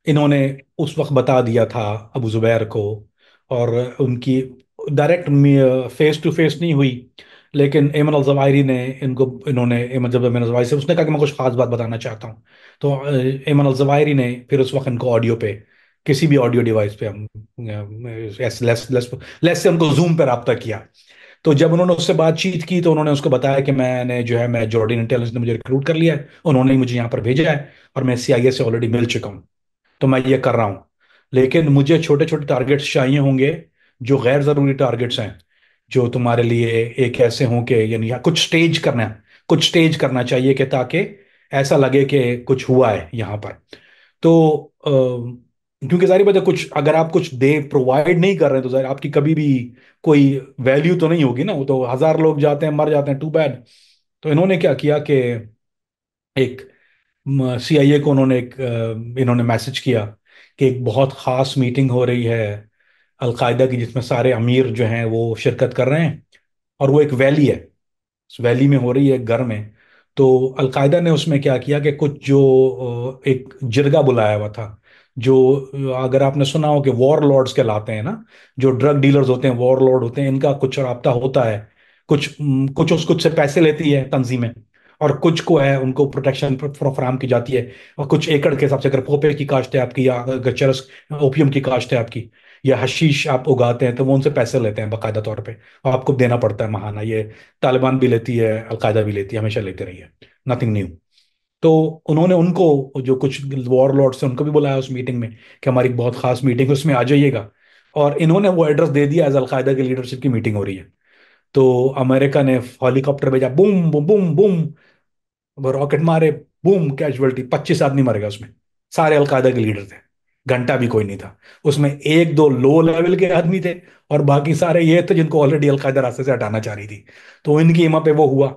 इन्होंने उस वक्त बता दिया था अबू जुबैर को, और उनकी डायरेक्ट फेस टू फेस नहीं हुई, लेकिन एमन अल जवाहिरी ने इनको, इन्होंने जब एमन अल जवाहिरी से उसने कहा कि मैं कुछ खास बात बताना चाहता हूँ, तो एमन अल जवाहिरी ने फिर उस वक्त इनको ऑडियो पे, किसी भी ऑडियो डिवाइस पे हम लेस लेस लेस लेस से उनको जूम पे रब्ता किया। तो जब उन्होंने उससे बातचीत की तो उन्होंने उसको बताया कि मैंने जो है, मैं जॉर्डियन इंटेलिजेंस ने मुझे रिक्रूट कर लिया है, उन्होंने ही मुझे यहाँ पर भेजा है, और मैं सीआईए से ऑलरेडी मिल चुका हूँ, तो मैं ये कर रहा हूँ। लेकिन मुझे छोटे छोटे टारगेट्स चाहिए होंगे, जो गैर जरूरी टारगेट्स हैं, जो तुम्हारे लिए एक ऐसे हों कि यानी या कुछ स्टेज करना है, कुछ स्टेज करना चाहिए कि ताकि ऐसा लगे कि कुछ हुआ है यहाँ पर। तो क्योंकि जाहिर बात है, कुछ अगर आप कुछ दे प्रोवाइड नहीं कर रहे हैं तो जाहिर आपकी कभी भी कोई वैल्यू तो नहीं होगी ना, वो तो हजार लोग जाते हैं मर जाते हैं, टू बैड। तो इन्होंने क्या किया कि एक सीआईए को उन्होंने इन्होंने मैसेज किया कि एक बहुत खास मीटिंग हो रही है अलकायदा की, जिसमें सारे अमीर जो हैं वो शिरकत कर रहे हैं, और वो एक वैली है, उस वैली में हो रही है, एक घर में। तो अलकायदा ने उसमें क्या किया कि कुछ जो एक जिरगा बुलाया हुआ था, जो अगर आपने सुना हो कि वॉर लॉर्ड्स कहलाते हैं ना, जो ड्रग डीलर्स होते हैं, वॉर लॉर्ड होते हैं, इनका कुछ राब्ता होता है, कुछ से पैसे लेती है तंजीमें, और कुछ को है उनको प्रोटेक्शन फराहम की जाती है, और कुछ एकड़ के हिसाब से, अगर पोपे की काश्त है आपकी, या अगर चरस ओपियम की काश्त है आपकी, या हशीश आप उगाते हैं, तो वो उनसे पैसे लेते हैं बाकायदा तौर पे, और आपको देना पड़ता है महाना। ये तालिबान भी लेती है, अलकायदा भी लेती है, हमेशा लेते रही है, नथिंग न्यू। तो उन्होंने उनको जो कुछ वॉर लॉर्ड्स हैं उनको भी बुलाया उस मीटिंग में कि हमारी बहुत खास मीटिंग है, उसमें आ जाइएगा। और इन्होंने वो एड्रेस दे दिया एज अलकायदा की लीडरशिप की मीटिंग हो रही है। तो अमेरिका ने हेलीकॉप्टर भेजा, boom boom boom boom, rocket मारे, बूम, कैजुअलिटी 25 आदमी मर गए उसमें, सारे अलकायदा के लीडर थे, घंटा भी कोई नहीं था उसमें, एक दो लो लेवल के आदमी थे, और बाकी सारे ये थे जिनको ऑलरेडी अलकायदा रास्ते से हटाना चाह रही थी। तो इनकी हिम्मत पे वो हुआ,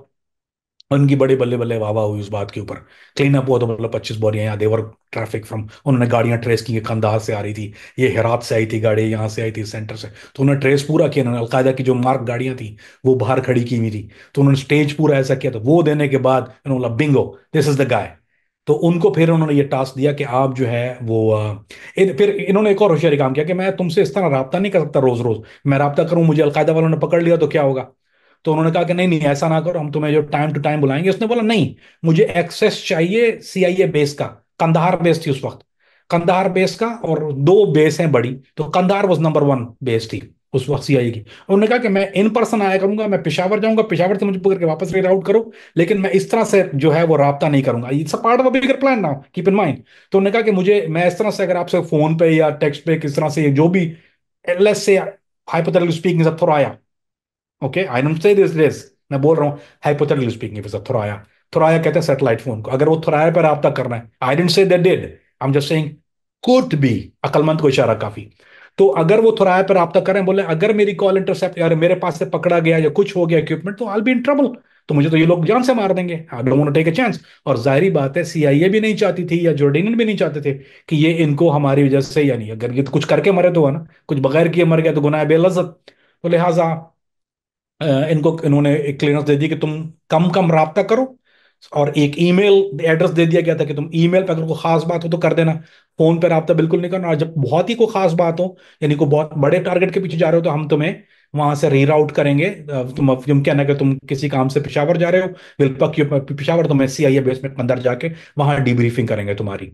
उनकी बड़े बल्ले बल्ले वाह वाह हुई उस बात के ऊपर। क्लीन अप हुआ तो मतलब 25 बोरियां यहाँ देवर ट्रैफिक फ्रॉम, उन्होंने गाड़ियां ट्रेस की, कंधार से आ रही थी, ये हेरात से आई थी गाड़ी, यहाँ से आई थी सेंटर से, तो उन्होंने ट्रेस पूरा किया। उन्होंने अलकायदा की जो मार्क गाड़ियां थी वो बाहर खड़ी की हुई थी, तो उन्होंने स्टेज पूरा ऐसा किया, तो वो देने के बाद उन्होंने बोला बिंगो, दिस इज द गाय। तो उनको फिर उन्होंने ये टास्क दिया कि आप जो है वो फिर इन्होंने एक और होशियारी काम किया कि मैं तुमसे इस तरह रब्ता नहीं कर सकता रोज रोज, मैं रब्ता करूं मुझे अलकायदा वालों ने पकड़ लिया तो क्या होगा। तो उन्होंने कहा कि नहीं नहीं ऐसा ना करो, हम तुम्हें जो टाइम टू टाइम बुलाएंगे। उसने बोला नहीं, मुझे एक्सेस चाहिए सीआईए बेस का। कंधार बेस थी उस वक्त, कंधार बेस का, और दो बेस हैं बड़ी, तो Kandahar was number one base थी उस वक्त सीआईए की। उन्होंने कहा कि मैं इन पर्सन आया करूंगा, मैं पेशावर जाऊंगा, पेशावर से मुझे पकड़ के वापस रीराउट करो, लेकिन मैं इस तरह से जो है वो राब्ता नहीं करूंगा, it's a part of a bigger plan now, keep in mind. तो उन्होंने कहा कि मुझे, मैं इस तरह से अगर आपसे फोन पे या टेक्स्ट पे किस तरह से जो भी, लेट्स से हाइपोथेटिकली स्पीकिंग, सब थोड़ा, okay I don't say this, मैं बोल रहा हूँ हाइपोथेटिकली स्पीकिंग, इफ थोराया, थोराया कहते हैं सैटेलाइट फोन को, अगर वो थोराया पर राब्ता करना है, I don't say that did, I am just saying could be, अकलमंद को इशारा काफी। तो अगर वो थोराया पर राब्ता करें, बोले अगर मेरी कॉल इंटरसेप्ट, यार मेरे पास से पकड़ा गया या कुछ हो गया इक्विपमेंट, तो आई बी इन ट्रबल, तो मुझे तो ये लोग जान से मार देंगे, I don't want to take a chance. और जाहिर बात है सीआईए भी नहीं चाहती थी, या जॉर्डेनियन भी नहीं चाहते थे कि ये इनको हमारी वजह से, यानी अगर ये तो कुछ करके मरे तो हुआ ना, कुछ बगैर किए मर गया तो गुनाह बेलज़त। तो लिहाजा इनको, इन्होंने एक क्लियरेंस दे दी कि तुम कम कम राब्ता करो, और एक ईमेल एड्रेस दे दिया गया था कि तुम ईमेल पर अगर कोई खास बात हो तो कर देना, फोन पर राब्ता बिल्कुल नहीं करना, और जब बहुत ही कोई खास बात हो, यानी कोई बहुत बड़े टारगेट के पीछे जा रहे हो, तो हम तुम्हें वहां से रीराउट करेंगे। तुम कहना कि तुम किसी काम से पेशावर जा रहे हो, विल पक यू पेशावर, तुम्हें सीआईए बेस में अंदर जाके वहां डीब्रीफिंग करेंगे तुम्हारी।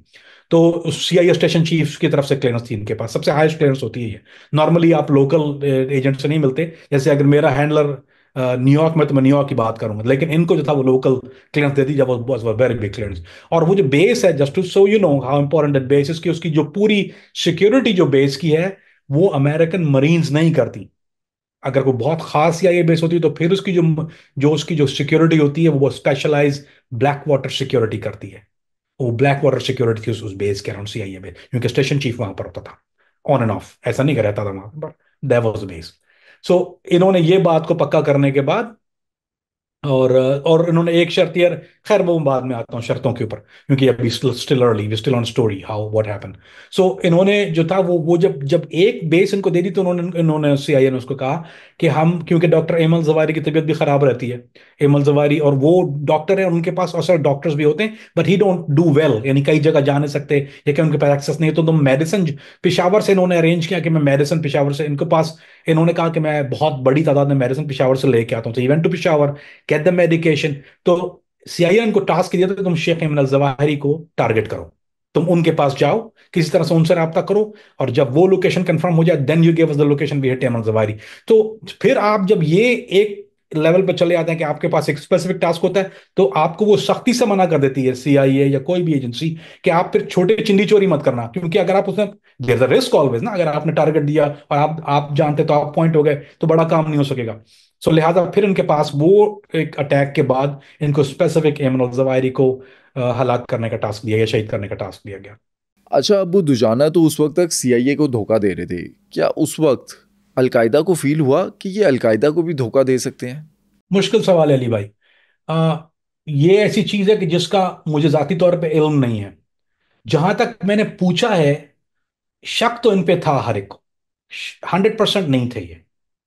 तो सीआईए स्टेशन चीफ की तरफ से क्लियरेंस थी इनके पास, सबसे हाईएस्ट क्लियरेंस होती है ये। नॉर्मली आप लोकल एजेंट से नहीं मिलते, जैसे अगर मेरा हैंडलर न्यूयॉर्क में तो मैं न्यूयॉर्क की बात करूंगा, लेकिन इनको जो था वो लोकल क्लियरेंस दे दी जब वो वेरी बिग क्लियरेंस। और वो जो बेस है, just to show you know how important that base की, उसकी जो पूरी सिक्योरिटी जो बेस की है वो अमेरिकन मरीन्स नहीं करती। अगर कोई बहुत खास सीआईए बेस होती है तो फिर उसकी जो जो उसकी जो सिक्योरिटी होती है वो स्पेशलाइज ब्लैक वाटर सिक्योरिटी करती है। वो ब्लैक वाटर सिक्योरिटी थी उस बेस के अराउंड, सीआईए बेस, क्योंकि स्टेशन चीफ वहां पर होता था ऑन एंड ऑफ, ऐसा नहीं कर रहता था वहां पर, दैट वाज बेस। सो इन्होंने ये बात को पक्का करने के बाद, और इन्होंने एक शर्त यार, खैर वो बाद में आता हूँ शर्तों के ऊपर, क्योंकि अभी still early, we still on story how what happen. So इन्होंने जो था वो जब जब एक बेस इनको दे दी, तो इन्होंने इन्होंने सीआईए ने उसको कहा कि हम, क्योंकि डॉक्टर एमल जवारी की तबीयत भी खराब रहती है, एमल जवारी, और वो डॉक्टर है, उनके पास और सारे डॉक्टर्स भी होते हैं, but he don't do well, यानी कई जगह जा नहीं सकते या कि उनके पास एक्सेस नहीं है, तो तुम मेडिसिन पिशावर से इन्होंने अरेंज किया कि मैं मेडिसिन पिशावर से इनके पास, इन्होंने कहा कि मैं बहुत बड़ी तादाद में मेडिसिन पिशावर से लेके आता हूँ, तो event to Peshawar, get the medication. तो सीआईए को टास्क दिया था कि तुम शेख इमन जवाहिरी को टारगेट करो, तुम उनके पास जाओ, किसी तरह से उनसे रब्ता करो, और जब वो लोकेशन कंफर्म हो जाए then you give us the location we hit Ayman Zawahiri. तो फिर आप जब ये एक लेवल पे चले आते हैं कि आपके पास एक स्पेसिफिक टास्क होता है, तो आपको वो सख्ती से मना कर देती है सीआईए या कोई भी एजेंसी कि आप फिर छोटे चिंदी चोरी मत करना, क्योंकि अगर आप उसमें, there is a risk always ना, अगर आपने टारगेट दिया और आप जानते तो आप पॉइंट हो गए तो बड़ा काम नहीं हो सकेगा। सो लिहाजा फिर इनके पास वो एक अटैक के बाद इनको स्पेसिफिक एमन जवाहिरी को हलाक करने का टास्क दिया गया, शहीद करने का टास्क दिया गया। अच्छा, अबू दुजाना तो उस वक्त तक सीआईए को धोखा दे रहे थे, क्या उस वक्त अलकायदा को फील हुआ कि ये अलकायदा को भी धोखा दे सकते हैं? मुश्किल सवाल है अली भाई। आ, ये ऐसी चीज है कि जिसका मुझे जाती तौर पे इल्म नहीं है। जहां तक मैंने पूछा है, शक तो इन पे था हर एक को, 100% नहीं थे ये,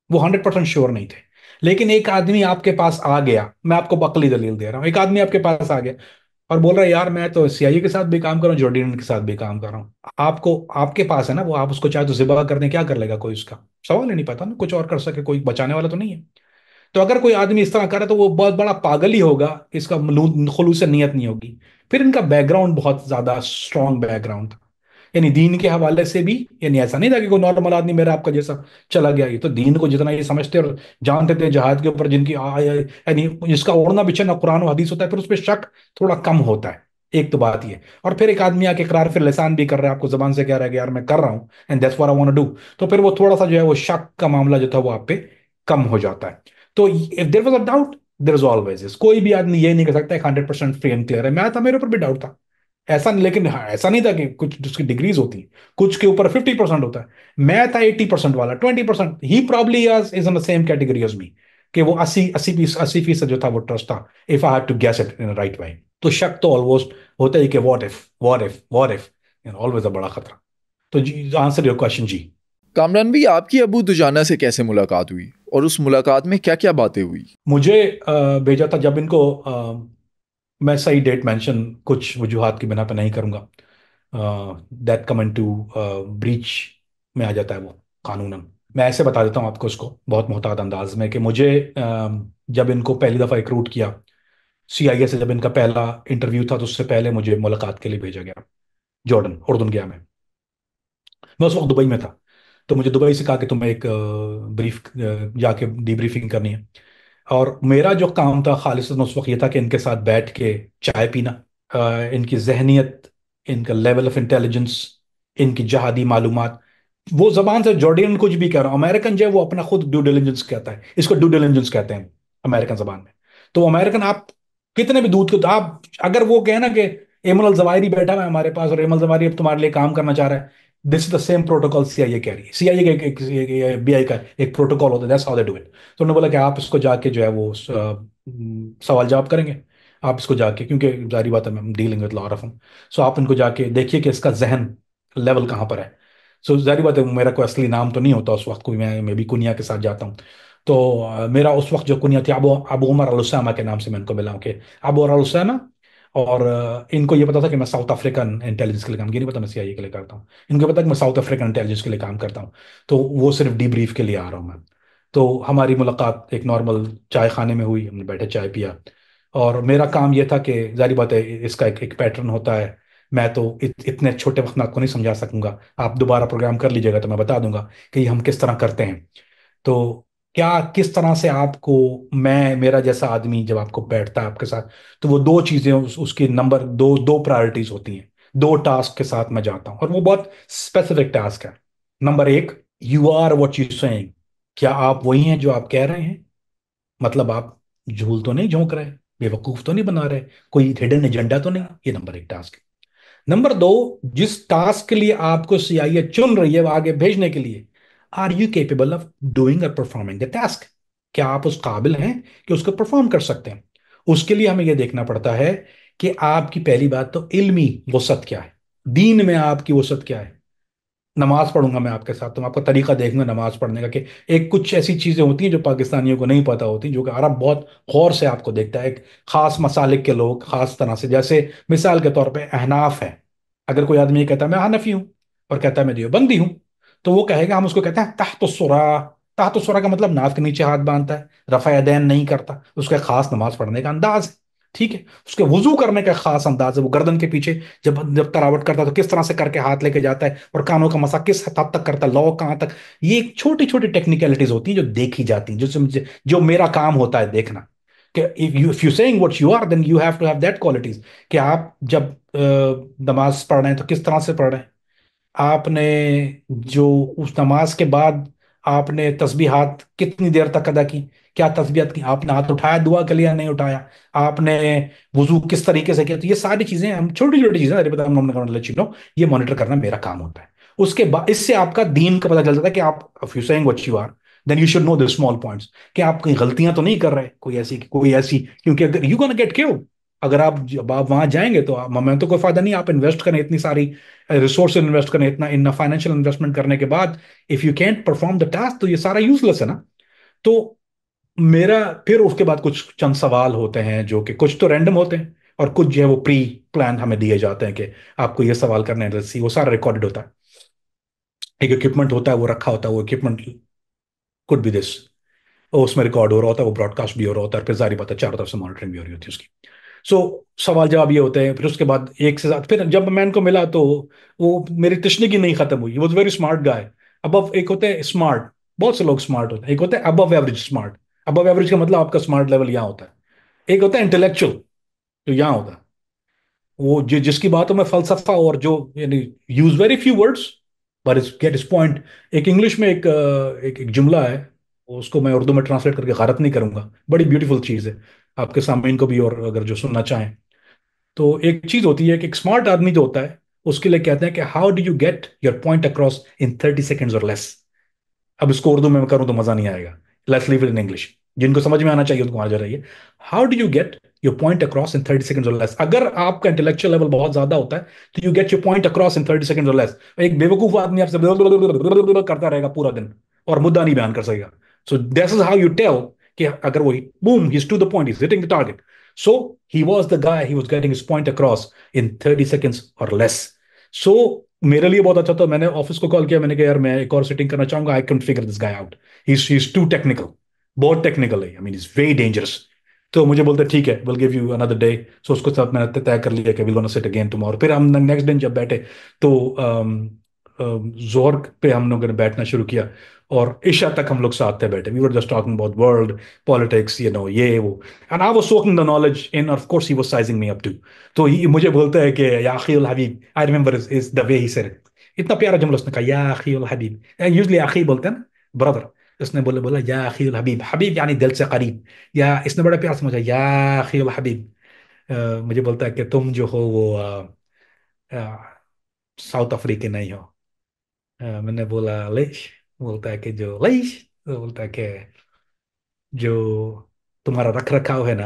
वो 100% श्योर नहीं थे। लेकिन एक आदमी आपके पास आ गया, मैं आपको बकली दलील दे रहा हूं, एक आदमी आपके पास आ गया और बोल रहा है यार मैं तो सीआईए के साथ भी काम कर रहा हूँ, जॉर्डिन के साथ भी काम कर रहा हूँ, आपको आपके पास है ना वो, आप उसको चाहे तो जिबा करने क्या कर लेगा कोई, उसका सवाल ही नहीं, पता ना कुछ और कर सके, कोई बचाने वाला तो नहीं है। तो अगर कोई आदमी इस तरह करे तो वो बहुत बड़ा पागल ही होगा, इसका खुलूस नीयत नहीं होगी। फिर इनका बैकग्राउंड बहुत ज्यादा स्ट्रांग बैकग्राउंड था, यानी दीन के हवाले से भी, यानी ऐसा नहीं था कि कोई नॉर्मल आदमी मेरा आपका जैसा चला गया, ये तो दीन को जितना ये समझते और जानते थे, जहाद के ऊपर जिनकी यानी जिसका ओढ़ना बिछना कुरान और हदीस होता है, फिर उस पर शक थोड़ा कम होता है। एक तो बात ये, और फिर एक आदमी आके इकरार फिर लिसान भी कर रहा है, आपको जबान से कह रहा है कि यार मैं कर रहा हूँ and that's what I want to do, तो फिर वो थोड़ा सा जो है वो शक का मामला जो था वो आप पे कम हो जाता है। तो if there was a doubt, there is always, कोई भी आदमी ये नहीं कर सकता 100% फ्री एंड क्लियर है, मैं था, मेरे ऊपर भी डाउट था, ऐसा नहीं, लेकिन हाँ, ऐसा नहीं था कि कुछ उसकी डिग्रीज होती हैं, कुछ के ऊपर 50% होता है, मैं था 80% वाला, 20%, he probably is in the same category as me, कि वो 80% जो था वो ट्रस्ट था, if I had to guess it in right way. तो शक तो ऑलमोस्ट होता ही कि व्हाट इफ ऑलवेज अ बड़ा खतरा। तो जी, आंसर योर क्वेश्चन जी। कामरान भी, आपकी अबू दुजाना से कैसे मुलाकात हुई और उस मुलाकात में क्या क्या बातें हुई? मुझे भेजा था जब इनको, मैं सही डेट मेंशन कुछ वजूहात की बिना पे नहीं करूंगा, दैट कम टू ब्रीच में आ जाता है वो कानूनन। मैं ऐसे बता देता हूँ आपको उसको बहुत मोहतात अंदाज में कि मुझे जब इनको पहली दफ़ा रिक्रूट किया सीआईए से, जब इनका पहला इंटरव्यू था, तो उससे पहले मुझे मुलाकात के लिए भेजा गया जॉर्डन, उर्दुन गया मैं। मैं उस वक्त दुबई में था, तो मुझे दुबई से कहा कि तुम्हें एक ब्रीफ जाके डीब्रीफिंग करनी है, और मेरा जो काम था खालिसन उस वक्त ये था कि इनके साथ बैठ के चाय पीना, इनकी जहनीत, इनका लेवल ऑफ इंटेलिजेंस, इनकी जहादी मालूमात, वो जबान से जॉर्डियन कुछ भी कह रहा हूँ, अमेरिकन जो है वो अपना खुद ड्यू डिलिजेंस कहता है, इसको ड्यू डिलिजेंस कहते हैं अमेरिकन जबान में। तो अमेरिकन आप कितने भी दूध को आप, अगर वो कहे ना कि एमल जवाहिरी बैठा हुआ है हमारे पास और एमल जवाहिरी अब तुम्हारे लिए काम करना चाह रहा है, this is the same protocol CIA कह रही है, सीआईए का बीआई का एक प्रोटोकॉल होता है, that's how they do it. तो उन्होंने बोला कि आप इसको जाके जो है वो सवाल जवाब करेंगे, आप इसको जाके, क्योंकि जारी बात है मैं डीलिंग विद लॉट ऑफ हम, सो आप इनको जाके देखिए कि इसका जहन लेवल कहाँ पर है। सो जारी बात है मेरा कोई असली नाम तो नहीं होता उस वक्त, कोई मैं भी कुनिया के साथ जाता हूँ। तो मेरा उस वक्त जो कुनिया थी, अबू अबू उमर अल उसामा के नाम से मैं इनको मिला हूँ कि अबू उमर अल उसामा। और इनको ये पता था कि मैं साउथ अफ्रीकन इंटेलिजेंस के लिए काम, ये नहीं पता मैं सीआईए के लिए करता हूँ, इनको पता कि मैं साउथ अफ्रीकन इंटेलिजेंस के लिए काम करता हूँ, तो वो सिर्फ डीब्रीफ के लिए आ रहा हूँ मैं। तो हमारी मुलाकात एक नॉर्मल चाय खाने में हुई, हमने बैठे चाय पिया, और मेरा काम ये था कि जारी बात है इसका एक पैटर्न होता है, मैं तो इतने छोटे वक्त में आपको नहीं समझा सकूंगा, आप दोबारा प्रोग्राम कर लीजिएगा तो मैं बता दूंगा कि हम किस तरह करते हैं। तो क्या किस तरह से आपको, मैं मेरा जैसा आदमी जब आपको बैठता है आपके साथ, तो वो दो चीजें उसकी नंबर दो दो प्रायोरिटीज होती हैं। दो टास्क के साथ मैं जाता हूं और वो बहुत स्पेसिफिक टास्क है। नंबर एक, you are what you saying. क्या आप वही हैं जो आप कह रहे हैं? मतलब आप झूल तो नहीं झोंक रहे, बेवकूफ तो नहीं बना रहे, कोई हिडन एजेंडा तो नहीं। ये नंबर एक टास्क है। नंबर दो, जिस टास्क के लिए आपको सीआईए चुन रही है आगे भेजने के लिए, are you capable of doing और परफॉर्मिंग द टास्क? क्या आप उस काबिल हैं कि उसको परफॉर्म कर सकते हैं? उसके लिए हमें यह देखना पड़ता है कि आपकी पहली बात तो इल्मी वसत क्या है, दीन में आपकी वसत क्या है। नमाज पढ़ूंगा मैं आपके साथ, तो मैं आपका तरीका देखूंगा नमाज पढ़ने का, कि एक कुछ ऐसी चीजें होती हैं जो पाकिस्तानियों को नहीं पता होती, जो कि अरब बहुत गौर से आपको देखता है। एक खास मसालिक के लोग खास तरह से, जैसे मिसाल के तौर पे अहनाफ है। अगर कोई आदमी ये कहता है मैं हनफी हूं और कहता है मैं देवबंदी हूं, तो वो कहेगा, हम उसको कहते हैं तहतुस्सुरा। तहतुस्सुरा का मतलब नाक के नीचे हाथ बांधता है, रफ़ा यदैन नहीं करता, उसका खास नमाज पढ़ने का अंदाज है। ठीक है, उसके वुजू करने का खास अंदाज है, वो गर्दन के पीछे जब जब तरावट करता है तो किस तरह से करके हाथ लेके जाता है, और कानों का मसा किस हद तक करता है, लौ कहाँ तक। ये छोटी छोटी टेक्निकलिटीज होती हैं जो देखी जाती हैं, जो मेरा काम होता है देखना। कि if you saying what you are, then you have to have that qualities. कि आप जब नमाज पढ़ रहे हैं तो किस तरह से पढ़ रहे हैं आपने, जो उस नमाज के बाद आपने तस्बीहात कितनी देर तक अदा की, क्या तस्बीहात की, आपने हाथ उठाया दुआ के लिए या नहीं उठाया, आपने वुजू किस तरीके से किया। तो ये सारी चीजें, हम छोटी छोटी चीजें ये मॉनिटर करना मेरा काम होता है। उसके बाद इससे आपका दीन का पता चल जाता है कि आप, if you saying what you are, then you should know the small points, कि आप कोई गलतियां तो नहीं कर रहे, कोई ऐसी, क्योंकि अगर यू गोना गेट किल्ड, अगर आप जब आप वहां जाएंगे तो मैं तो कोई फायदा नहीं, आप इन्वेस्ट करें इतनी सारी रिसोर्स इन्वेस्ट करें, इतना इन फाइनेंशियल इन्वेस्टमेंट करने के बाद, if you can't perform the task, तो ये सारा यूजलेस है ना। तो मेरा फिर उसके बाद कुछ चंद सवाल होते हैं जो कि कुछ तो रैंडम होते हैं और कुछ जो है वो प्री प्लान हमें दिए जाते हैं, कि आपको ये सवाल करने हैं, वो सारा रिकॉर्डेड होता है। एक इक्विपमेंट होता है वो रखा होता है, वो इक्विपमेंट कुड बी दिस, उसमें रिकॉर्ड हो रहा होता है, वो ब्रॉडकास्ट भी हो रहा होता है, फिर जारी बात है चारों तरफ से मॉनिटरिंग भी हो रही होती है उसकी। सो सवाल जवाब ये होते हैं। फिर उसके बाद एक से साथ, फिर जब मैं इनको मिला तो वो मेरी तशनीगी नहीं खत्म हुई। Was very smart guy. Above, एक होते हैं स्मार्ट, बहुत से लोग स्मार्ट होते हैं, एक होता है above average smart. Above average का मतलब आपका स्मार्ट लेवल यहाँ होता है। एक होता है इंटेलेक्चुअल, जो यहाँ होता है, वो जिसकी बातों में फलसफा, और जो यानी यूज वेरी फ्यू वर्ड्स पर गेट इस पॉइंट। एक इंग्लिश में एक जुमला है, उसको मैं उर्दू में ट्रांसलेट करके गलत नहीं करूंगा, बड़ी ब्यूटीफुल चीज है आपके सामने इनको भी, और अगर जो सुनना चाहें। तो एक चीज होती है कि एक स्मार्ट आदमी जो होता है, उसके लिए कहते हैं कि how do you get your point across in 30 seconds और लेस। अब इसको उर्दू में मैं करूं तो मजा नहीं आएगा, let's leave it in English. जिनको समझ में आना चाहिए उनको आ जा रही है। How do you get your point across in 30 seconds और लेस? अगर आपका इंटेलेक्चुअल लेवल बहुत ज्यादा होता है तो you get your point across in 30 seconds और लेस। एक बेवकूफ आदमी आपसे करता रहेगा पूरा दिन और मुद्दा नहीं बयान कर सकेगा। So this is how you tell कि अगर वो boom, he is to the point, he is hitting the target. So he was the guy, he was getting his point across in 30 seconds और लेस। सो मेरे लिए बहुत अच्छा था। मैंने ऑफिस को कॉल किया, मैंने कहा यार मैं एक और सिटिंग करना चाहूंगा, I can figure this guy out, he is too technical, बहुत टेक्निकल है, I mean is very dangerous. तो मुझे बोलते ठीक है, will give you another day. So उसके साथ मैंने तय कर लिया कि will gonna sit again tomorrow. फिर हम नेक्स्ट दिन जब बैठे तो जोहर पे हम लोगों ने बैठना शुरू किया, और इशा तक हम लोग साथ थे बैठे। We were just talking about world politics, you know, ये वो, and I was soaking the knowledge in, of course he was sizing me up too. तो मुझे बोलता है कि या अखी उल हबीब, I remember is the way he said, इतना प्यारा जुमला उसने कहा, या अखी उल हबीब। यूजली अखी बोलते हैं ना, ब्रदर। उसने बोला बोला या अखी उल हबीब, हबीब यानी दिल से करीब। या इसने बड़ा प्यार समझा, या अखी उल हबीब। मुझे बोलता है कि तुम जो हो वो साउथ अफ्रीकी नहीं हो। मैंने बोला लेश? बोलता है कि जो लेश, तो बोलता है कि जो तुम्हारा रख रखाव है ना,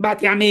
बात यानी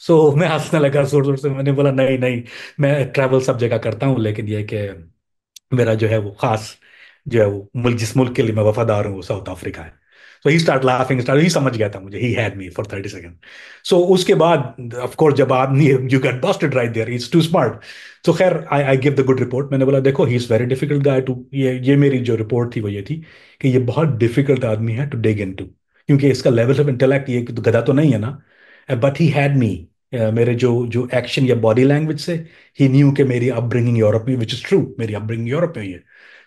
सो मैं हंसने लगा जोर जोर से। मैंने बोला नहीं नहीं, मैं ट्रैवल सब जगह करता हूँ, लेकिन ये कि मेरा जो है वो खास, जो है वो मुल्क, जिस मुल्क के लिए मैं वफादार हूँ वो साउथ अफ्रीका है। So he start laughing, start, he समझ गया था मुझे, he had me for 30 second. So उसके बाद ऑफ कोर्स जब आदमी, you get busted right there, he is too smart. तो खैर I I give the good report. मैंने बोला देखो, he is very difficult guy too, ये मेरी जो रिपोर्ट थी वो ये थी कि ये बहुत डिफिकल्ट आदमी है टू डिग इनटू, क्योंकि इसका लेवल ऑफ इंटेलेक्ट, ये तो गधा तो नहीं है ना, बट ही हैड मी। मेरे जो जो एक्शन या बॉडी लैंग्वेज से ही न्यू कि मेरी upbringing European, which is true, मेरी अपब्रिंगिंग यूरोपियन है।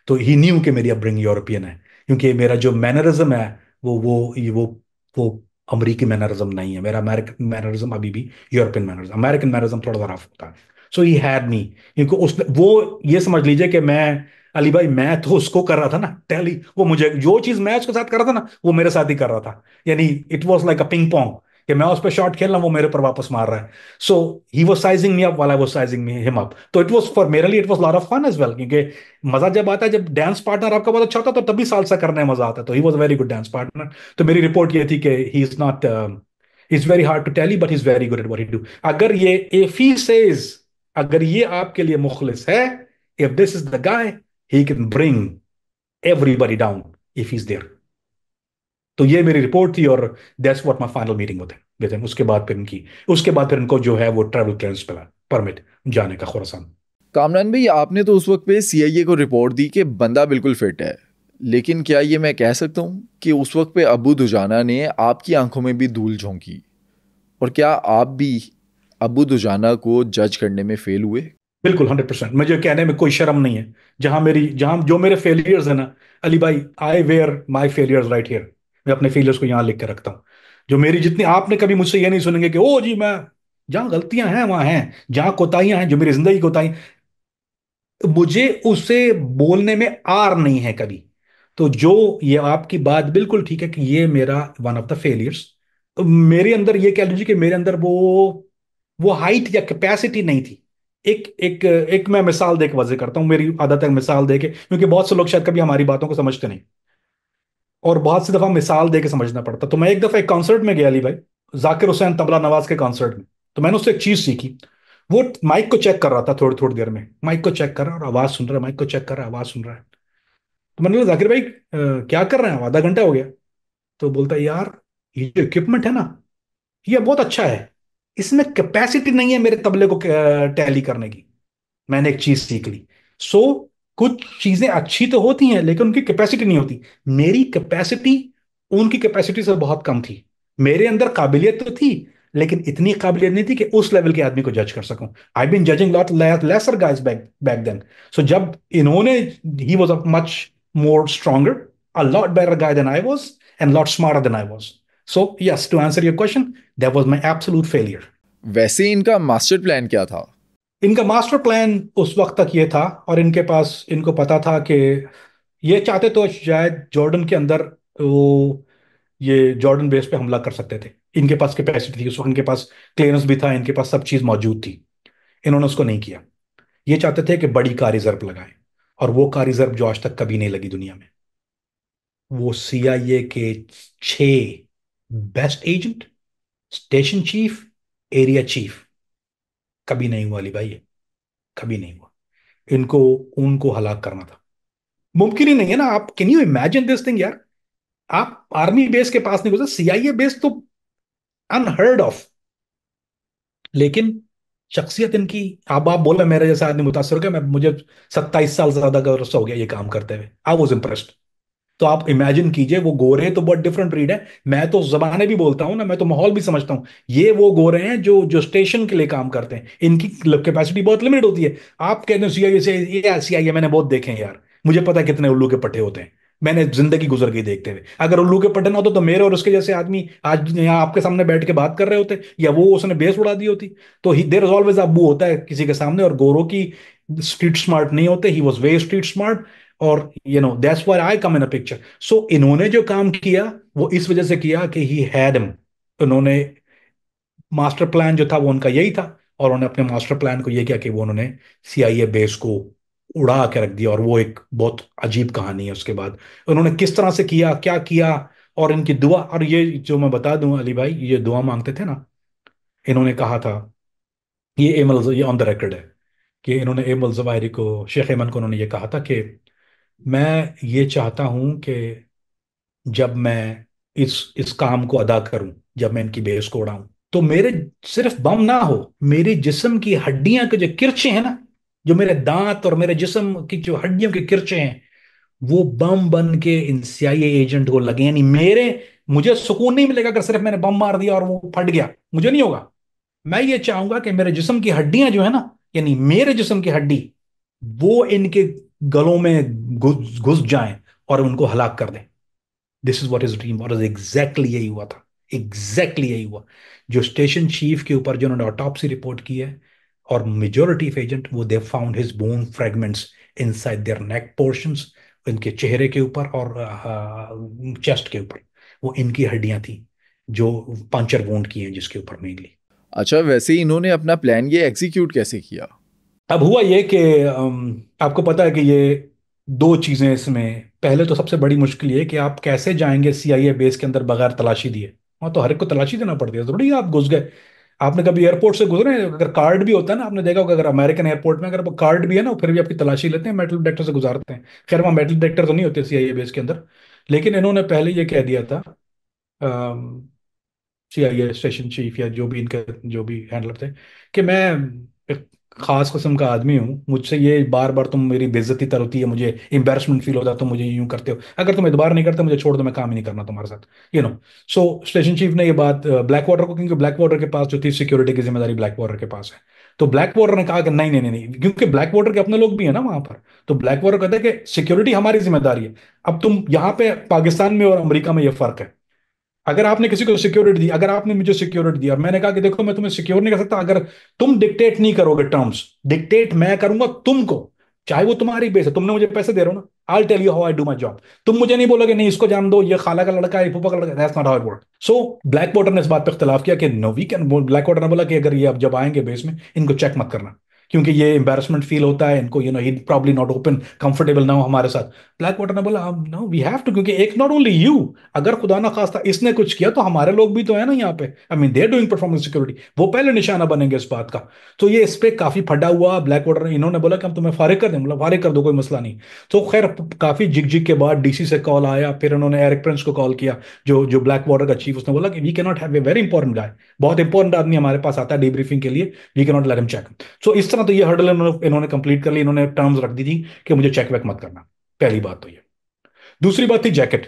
तो ही न्यू कि मेरी अपब्रिंगिंग यूरोपियन है, क्योंकि मेरा जो मैनरिज्म है वो अमरीकी मैनरिज्म नहीं है। मेरा अमेरिकन मैनरिज्म अभी भी यूरोपियन मैनरिज्म, अमेरिकन मैनरिज्म थोड़ा सा रफ होता है। सो ही हैड मी, क्योंकि उस वो ये समझ लीजिए कि मैं, अली भाई मैं तो उसको कर रहा था ना टेली, वो मुझे जो चीज मैं उसके साथ कर रहा था ना वो मेरे साथ ही कर रहा था। यानी it was like a ping pong, कि मैं उस पर शॉट खेल रहा हूं, वो मेरे पर वापस मार रहा है। So he was sizing me up while I was sizing me him up. तो इट वाज फॉर मेरे लिए it was lot of fun as well, क्योंकि मजा जब आता है, जब डांस पार्टनर आपका बहुत अच्छा होता है तो तभी सालसा करने में मजा आता है। तो he was a very good dance partner. तो मेरी रिपोर्ट ये थी कि he is not, is very hard to tell, but is very good at what he do. अगर ये इफ ही सेज, अगर ये आपके लिए मुखलिस है, if this is the guy, he can bring everybody down if he is there. तो ये मेरी रिपोर्ट थी, और that's what my final meeting with him. उसके बाद फिर इनको जो है वो ट्रैवल क्लियरेंस मिला, परमिट जाने का खुरासान। कामरान भाई, आपने तो उस वक्त पे सीआईए को रिपोर्ट दी कि बंदा बिल्कुल फिट है, लेकिन क्या ये मैं कह सकता हूँ कि उस वक्त पे अबू दुजाना ने आपकी आंखों में भी धूल झोंकी? और क्या आप भी अबू दुजाना को जज करने में फेल हुए? बिल्कुल 100%, मुझे कहने में कोई शर्म नहीं है। जहां जो मेरे फेलियर्स है ना, अली भाई, I were my failures right here. मैं अपने फेलियर्स को यहाँ लिख के रखता हूँ। जो मेरी जितनी, आपने कभी मुझसे ये नहीं सुनेंगे कि ओ जी मैं, जहां गलतियां हैं वहां हैं, जहां कोताहियां हैं, जो मेरी जिंदगी कोताही, मुझे उसे बोलने में आर नहीं है कभी। तो जो, ये आपकी बात बिल्कुल ठीक है कि ये मेरा वन ऑफ द फेलियर्स। मेरे अंदर ये कह लीजिए कि मेरे अंदर वो हाइट या कैपेसिटी नहीं थी। एक एक एक मैं मिसाल दे के वजह करता हूँ, मेरी आदत है मिसाल दे के, क्योंकि बहुत से लोग शायद कभी हमारी बातों को समझते नहीं, और बहुत सी दफा मिसाल दे के समझना पड़ता। तो मैं एक दफा एक कॉन्सर्ट में गया अली भाई, जाकिर हुसैन तबला नवाज के कॉन्सर्ट में। तो मैंने उससे एक चीज सीखी। वो माइक को चेक कर रहा था, थोड़ी थोड़ी देर में माइक को चेक कर रहा है और आवाज सुन रहा है, माइक को चेक कर रहा है, आवाज सुन रहा है। तो मैंने बोला जाकिर भाई क्या कर रहे हैं, आधा घंटा हो गया। तो बोलता है यार, ये जो इक्विपमेंट है ना, ये बहुत अच्छा है, इसमें कैपेसिटी नहीं है मेरे तबले को टैली करने की। मैंने एक चीज सीख ली। सो कुछ चीजें अच्छी तो होती हैं लेकिन उनकी कैपेसिटी नहीं होती। मेरी कैपेसिटी उनकी कैपेसिटी से बहुत कम थी। मेरे अंदर काबिलियत तो थी, लेकिन इतनी काबिलियत नहीं थी कि उस लेवल के आदमी को जज कर सकूं। I been judging lot lesser guys back back then. So जब इन्होंने, he was a much more stronger, a lot better guy than I was, and lot smarter than I was. So yes, to answer your question, that was my absolute failure. वैसे इनका मास्टर प्लान क्या था? इनका मास्टर प्लान उस वक्त तक ये था, और इनके पास, इनको पता था कि ये चाहते तो शायद जॉर्डन के अंदर वो, ये जॉर्डन बेस पे हमला कर सकते थे। इनके पास कैपेसिटी थी उस वक्त, इनके पास क्लियरेंस भी था, इनके पास सब चीज मौजूद थी। इन्होंने उसको नहीं किया। ये चाहते थे कि बड़ी कार रिजर्व लगाएं, और वो कार रिजर्व जो आज तक कभी नहीं लगी दुनिया में। वो सीआईए के 6 best agent, station chief, area chief, कभी नहीं हुआ अली भाई, ये कभी नहीं हुआ। इनको, उनको हलाक करना था। मुमकिन ही नहीं है ना। आप can you imagine this thing यार। आप आर्मी बेस के पास नहीं गुजरे, सीआईए बेस तो अनहर्ड ऑफ। लेकिन शख्सियत इनकी, अब आप बोले मेरे जैसा आदमी मुतासर हो गया। मैं, मुझे 27 साल से ज्यादा का अरसा हो गया ये काम करते हुए। I was impressed. तो आप इमेजिन कीजिए, वो गोरे तो बहुत डिफरेंट ब्रीड है। मैं तो जबानें भी बोलता हूं ना, मैं तो माहौल भी समझता हूं। ये वो गोरे हैं जो जो स्टेशन के लिए काम करते हैं, इनकी कैपेसिटी बहुत लिमिटेड होती है। आप कहते हैं सीआईए से, ये सीआईए मैंने बहुत देखे हैं यार, मुझे पता है कितने उल्लू के पट्टे होते हैं। मैंने जिंदगी गुजर गई देखते हुए। अगर उल्लू के पट्टे ना होते तो मेरे और उसके जैसे आदमी आज यहाँ आपके सामने बैठ के बात कर रहे होते, या वो उसने बेस उड़ा दी होती। तो ही देयर इज ऑलवेज अबू होता है किसी के सामने, और गोरों की स्ट्रीट स्मार्ट नहीं होते। He was very street smart, और that's why I come in a picture. So इन्होंने जो काम किया वो इस वजह से किया कि ही हैड हिम। उन्होंने, मास्टर प्लान जो था वो उनका यही था, और उन्होंने अपने मास्टर प्लान को ये किया कि वो उन्होंने सीआईए बेस को उड़ा के रख दिया। और वो एक बहुत अजीब कहानी है। उसके बाद उन्होंने किस तरह से किया, क्या किया, और इनकी दुआ, और ये जो मैं बता दूं अली भाई, ये दुआ मांगते थे ना, इन्होंने कहा था, ये ऑन द रिकॉर्ड है, कि इन्होंने एमल जवाहिरी को, शेख एमन को, उन्होंने ये कहा था कि मैं ये चाहता हूं कि जब मैं इस काम को अदा करूं, जब मैं इनकी बेस को उड़ाऊं, तो मेरे सिर्फ बम ना हो, मेरे जिस्म की हड्डियां के जो किरचे हैं ना, जो मेरे दांत और मेरे जिस्म की जो हड्डियों के किरचे हैं, वो बम बन के इन सीआईए एजेंट को लगे। यानी मेरे, मुझे सुकून नहीं मिलेगा अगर सिर्फ मैंने बम मार दिया और वो फट गया, मुझे नहीं होगा। मैं ये चाहूंगा कि मेरे जिस्म की हड्डियां जो है ना, यानी मेरे जिस्म की हड्डी, वो इनके गलों में घुस घुस जाएं और उनको हलाक कर दें। This is what is dream, और एग्जैक्टली यही हुआ था। एग्जैक्टली यही हुआ। जो स्टेशन चीफ के ऊपर जिन्होंने ऑटोप्सी रिपोर्ट की है, और मेजोरिटी ऑफ एजेंट, वो they found his bone fragments inside their neck portions, इनके चेहरे के ऊपर और चेस्ट के ऊपर, वो इनकी हड्डियां थी जो पंचर वोंड की हैं जिसके ऊपर मेनली। अच्छा, वैसे ही इन्होंने अपना प्लान ये एग्जीक्यूट कैसे किया? अब हुआ ये कि आपको पता है कि ये दो चीजें इसमें, पहले तो सबसे बड़ी मुश्किल ये कि आप कैसे जाएंगे सीआईए बेस के अंदर बगैर तलाशी दिए। वहां तो हर एक को तलाशी देना पड़ती है, जरूरी है आप घुस गए। आपने कभी एयरपोर्ट से गुजरे हैं? अगर कार्ड भी होता है ना, आपने देखा होगा, अगर अमेरिकन एयरपोर्ट में अगर कार्ड भी है ना, फिर भी आपकी तलाशी लेते हैं, मेटल डिटेक्टर से गुजारते हैं। खैर वहाँ मेटल डिटेक्टर तो नहीं होते सीआईए बेस के अंदर, लेकिन इन्होंने पहले ये कह दिया था, सीआईए स्टेशन चीफ या जो भी इनके जो भी हैंडलर थे, कि मैं एक खास किस्म का आदमी हूँ, मुझसे ये बार बार तुम मेरी बेइज्जती तर होती है, मुझे एम्बेरसमेंट फील होता है, तुम मुझे यूं करते हो, अगर तुम एतबार नहीं करते मुझे छोड़ दो, मैं काम ही नहीं करना तुम्हारे साथ, you know. So station chief ने ये बात ब्लैक वाटर को, क्योंकि ब्लैक वाटर के पास जो थी सिक्योरिटी की जिम्मेदारी ब्लैक वाटर के पास है, तो ब्लैक वाटर ने कहा कि नहीं नहीं नहीं नहीं, क्योंकि ब्लैक वाटर के अपने लोग भी है ना वहां पर, तो ब्लैक वाटर कहते हैं कि सिक्योरिटी हमारी जिम्मेदारी है। अब तुम यहाँ पे पाकिस्तान में और अमेरिका में ये फर्क है। अगर आपने किसी को सिक्योरिटी दी, अगर आपने मुझे सिक्योरिटी दी और मैंने कहा कि देखो मैं तुम्हें सिक्योर नहीं कर सकता अगर तुम डिक्टेट नहीं करोगे टर्म्स, डिक्टेट मैं करूंगा तुमको, चाहे वो तुम्हारी बेस है, तुमने मुझे पैसे दे रहे हो ना, I tell you how I do my job. तुम मुझे नहीं बोलोगे नहीं इसको जान दो, ये खाला का लड़का है, फूफा का लड़का, that's not how it work. So Blackwater ने इस बात पर इख्तलाफ किया कि no we can, Blackwater ने बोला कि अगर ये अब जब आएंगे बेस में इनको चेक मत करना, क्योंकि ये एम्बेरसमेंट फील होता है इनको, you know he probably not open comfortable ना हो हमारे साथ। ब्लैक वाटर ने बोला नो वी हैव टू, क्योंकि एक नॉट ओनली यू, अगर खुदा ना खास्ता इसने कुछ किया तो हमारे लोग भी तो है ना यहाँ पे, I mean they are doing performance security, वो पहले निशाना बनेंगे इस बात का। तो ये इस पे काफी फटा हुआ ब्लैक वाटर ने, इन्होंने बोला कि हम तुम्हें फारिग कर दें, मतलब फारिग कर दो कोई मसला नहीं। तो खैर काफी जिग जिग के बाद डीसी से कॉल आया, फिर उन्होंने एरिक प्रिंस को कॉल किया, जो जो ब्लैक वाटर का चीफ, उसने बोला कि we can not have a very important guy, बहुत इंपॉर्टेंट आदमी हमारे पास आता है डीब्रीफिंग के लिए, we can not let him check. So इस तरह तो ये हर्डल इन्होंने कंप्लीट कर ली, इन्होंने टर्म्स रख दी थी कि मुझे चेक वेक मत करना। पहली बात तो ये। दूसरी बात थी जैकेट।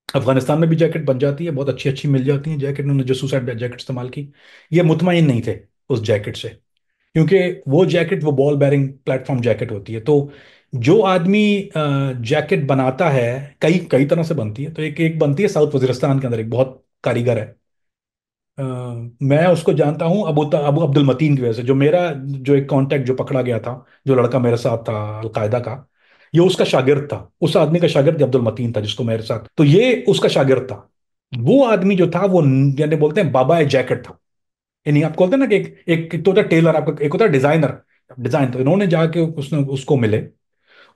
अफगानिस्तान में भी जैकेट बन जाती है, बहुत अच्छी अच्छी मिल जाती है जैकेट, उन्होंने जो सुसाइड जैकेट इस्तेमाल की, ये मुतमईन नहीं थे उस जैकेट से, क्योंकि वो जैकेट वो बॉल बेरिंग प्लेटफॉर्म जैकेट होती है। तो जो आदमी जैकेट बनाता है, कई कई तरह से बनती है, तो एक एक बनती है साउथ वजीरिस्तान के अंदर, एक बहुत कारीगर है, अ, मैं उसको जानता हूँ अबू अब्दुल मतीन की वजह से, जो मेरा जो एक कांटेक्ट जो पकड़ा गया था, जो लड़का मेरे साथ था अलकायदा का, ये उसका शागिर्द था, उस आदमी का शागिर्द अब्दुल मतीन था जिसको मेरे साथ, तो ये उसका शागिर्द था। वो आदमी जो था वो यानी बोलते हैं बाबा जैकेट था। यानी आप बोलते हैं ना कि एक तो होता है टेलर, आपका एक होता है डिजाइनर, डिजाइन, तो इन्होंने जाके उसने उसको मिले,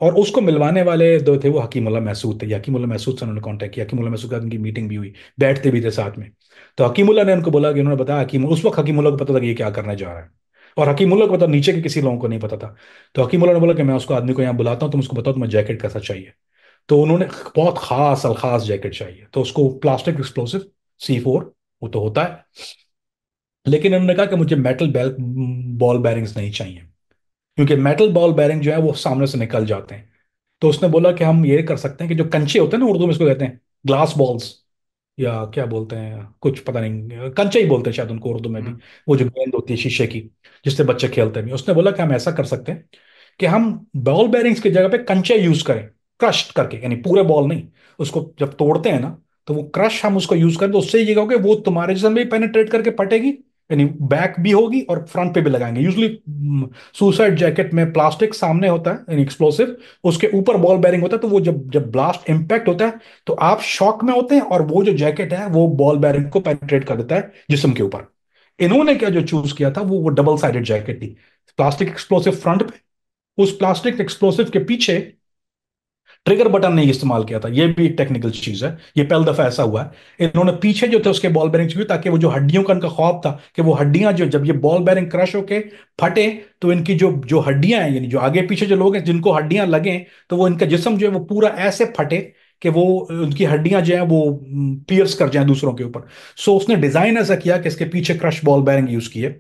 और उसको मिलवाने वाले दो थे, वो हकीमुल्लाह महसूद थे, हकीमुल्लाह महसूद से उन्होंने कांटेक्ट किया, हकीमुल्लाह महसूद के साथ उनकी मीटिंग भी हुई, बैठते भी थे साथ में। तो हकीमुल्लाह ने उनको बोला कि, उन्होंने बताया हकीम, उस वक्त हकीमुल्लाह को पता था कि ये क्या करने जा रहा है, और हकीमुल्लाह को पता, नीचे के किसी लोगों को नहीं पता था। तो हकीमुल्लाह ने बोला कि मैं उसको आदमी को यहाँ बुलाता हूँ, तुम उसको बताओ तुम्हें जैकेट कैसा चाहिए। तो उन्होंने बहुत खास अलखास जैकेट चाहिए, तो उसको प्लास्टिक एक्सप्लोसिव C4 वो तो होता है, लेकिन उन्होंने कहा कि मुझे मेटल बॉल बैरिंग्स नहीं चाहिए, क्योंकि मेटल बॉल बैरिंग जो है वो सामने से निकल जाते हैं। तो उसने बोला कि हम ये कर सकते हैं कि जो कंचे होते हैं ना, उर्दू में इसको कहते हैं ग्लास बॉल्स, या क्या बोलते हैं कुछ पता नहीं, कंचे ही बोलते हैं शायद उनको उर्दू में भी, वो जो गेंद होती है शीशे की जिससे बच्चे खेलते हैं। उसने बोला कि हम ऐसा कर सकते हैं कि हम बॉल बेरिंग्स की जगह पे कंचे यूज करें, क्रश करके, यानी पूरे बॉल नहीं, उसको जब तोड़ते हैं ना, तो वो क्रश हम उसको यूज करें, तो उससे ये होगा कि वो तुम्हारे जिसम में भी पेनिट्रेट करके फटेगी, यानी बैक भी होगी और फ्रंट पे भी लगाएंगे। यूजली सुसाइड जैकेट में प्लास्टिक सामने होता है यानी एक्सप्लोसिव, उसके ऊपर बॉल बेरिंग होता है, तो वो जब जब ब्लास्ट इंपैक्ट होता है तो आप शॉक में होते हैं, और वो जो जैकेट है वो बॉल बेरिंग को पेनिट्रेट कर देता है जिस्म के ऊपर। इन्होंने क्या जो चूज किया था वो डबल साइडेड जैकेट थी, प्लास्टिक एक्सप्लोसिव फ्रंट पे, उस प्लास्टिक एक्सप्लोसिव के पीछे ट्रिगर बटन नहीं इस्तेमाल किया था, ये भी एक टेक्निकल चीज है, ये पहली दफा ऐसा हुआ है। इन्होंने पीछे जो थे उसके बॉल बेरिंग भी, ताकि वो जो हड्डियों का इनका खौफ था कि वो हड्डियां जो जब ये बॉल बेरिंग क्रश होके फटे, तो इनकी जो जो हड्डियां हैं, यानी जो आगे पीछे जो लोग हैं जिनको हड्डियां लगे, तो वो इनका जिस्म जो है वो पूरा ऐसे फटे कि वो उनकी हड्डियां जो है वो पियर्स कर जाए दूसरों के ऊपर। सो उसने डिजाइन ऐसा किया कि इसके पीछे क्रश बॉल बेरिंग यूज किए।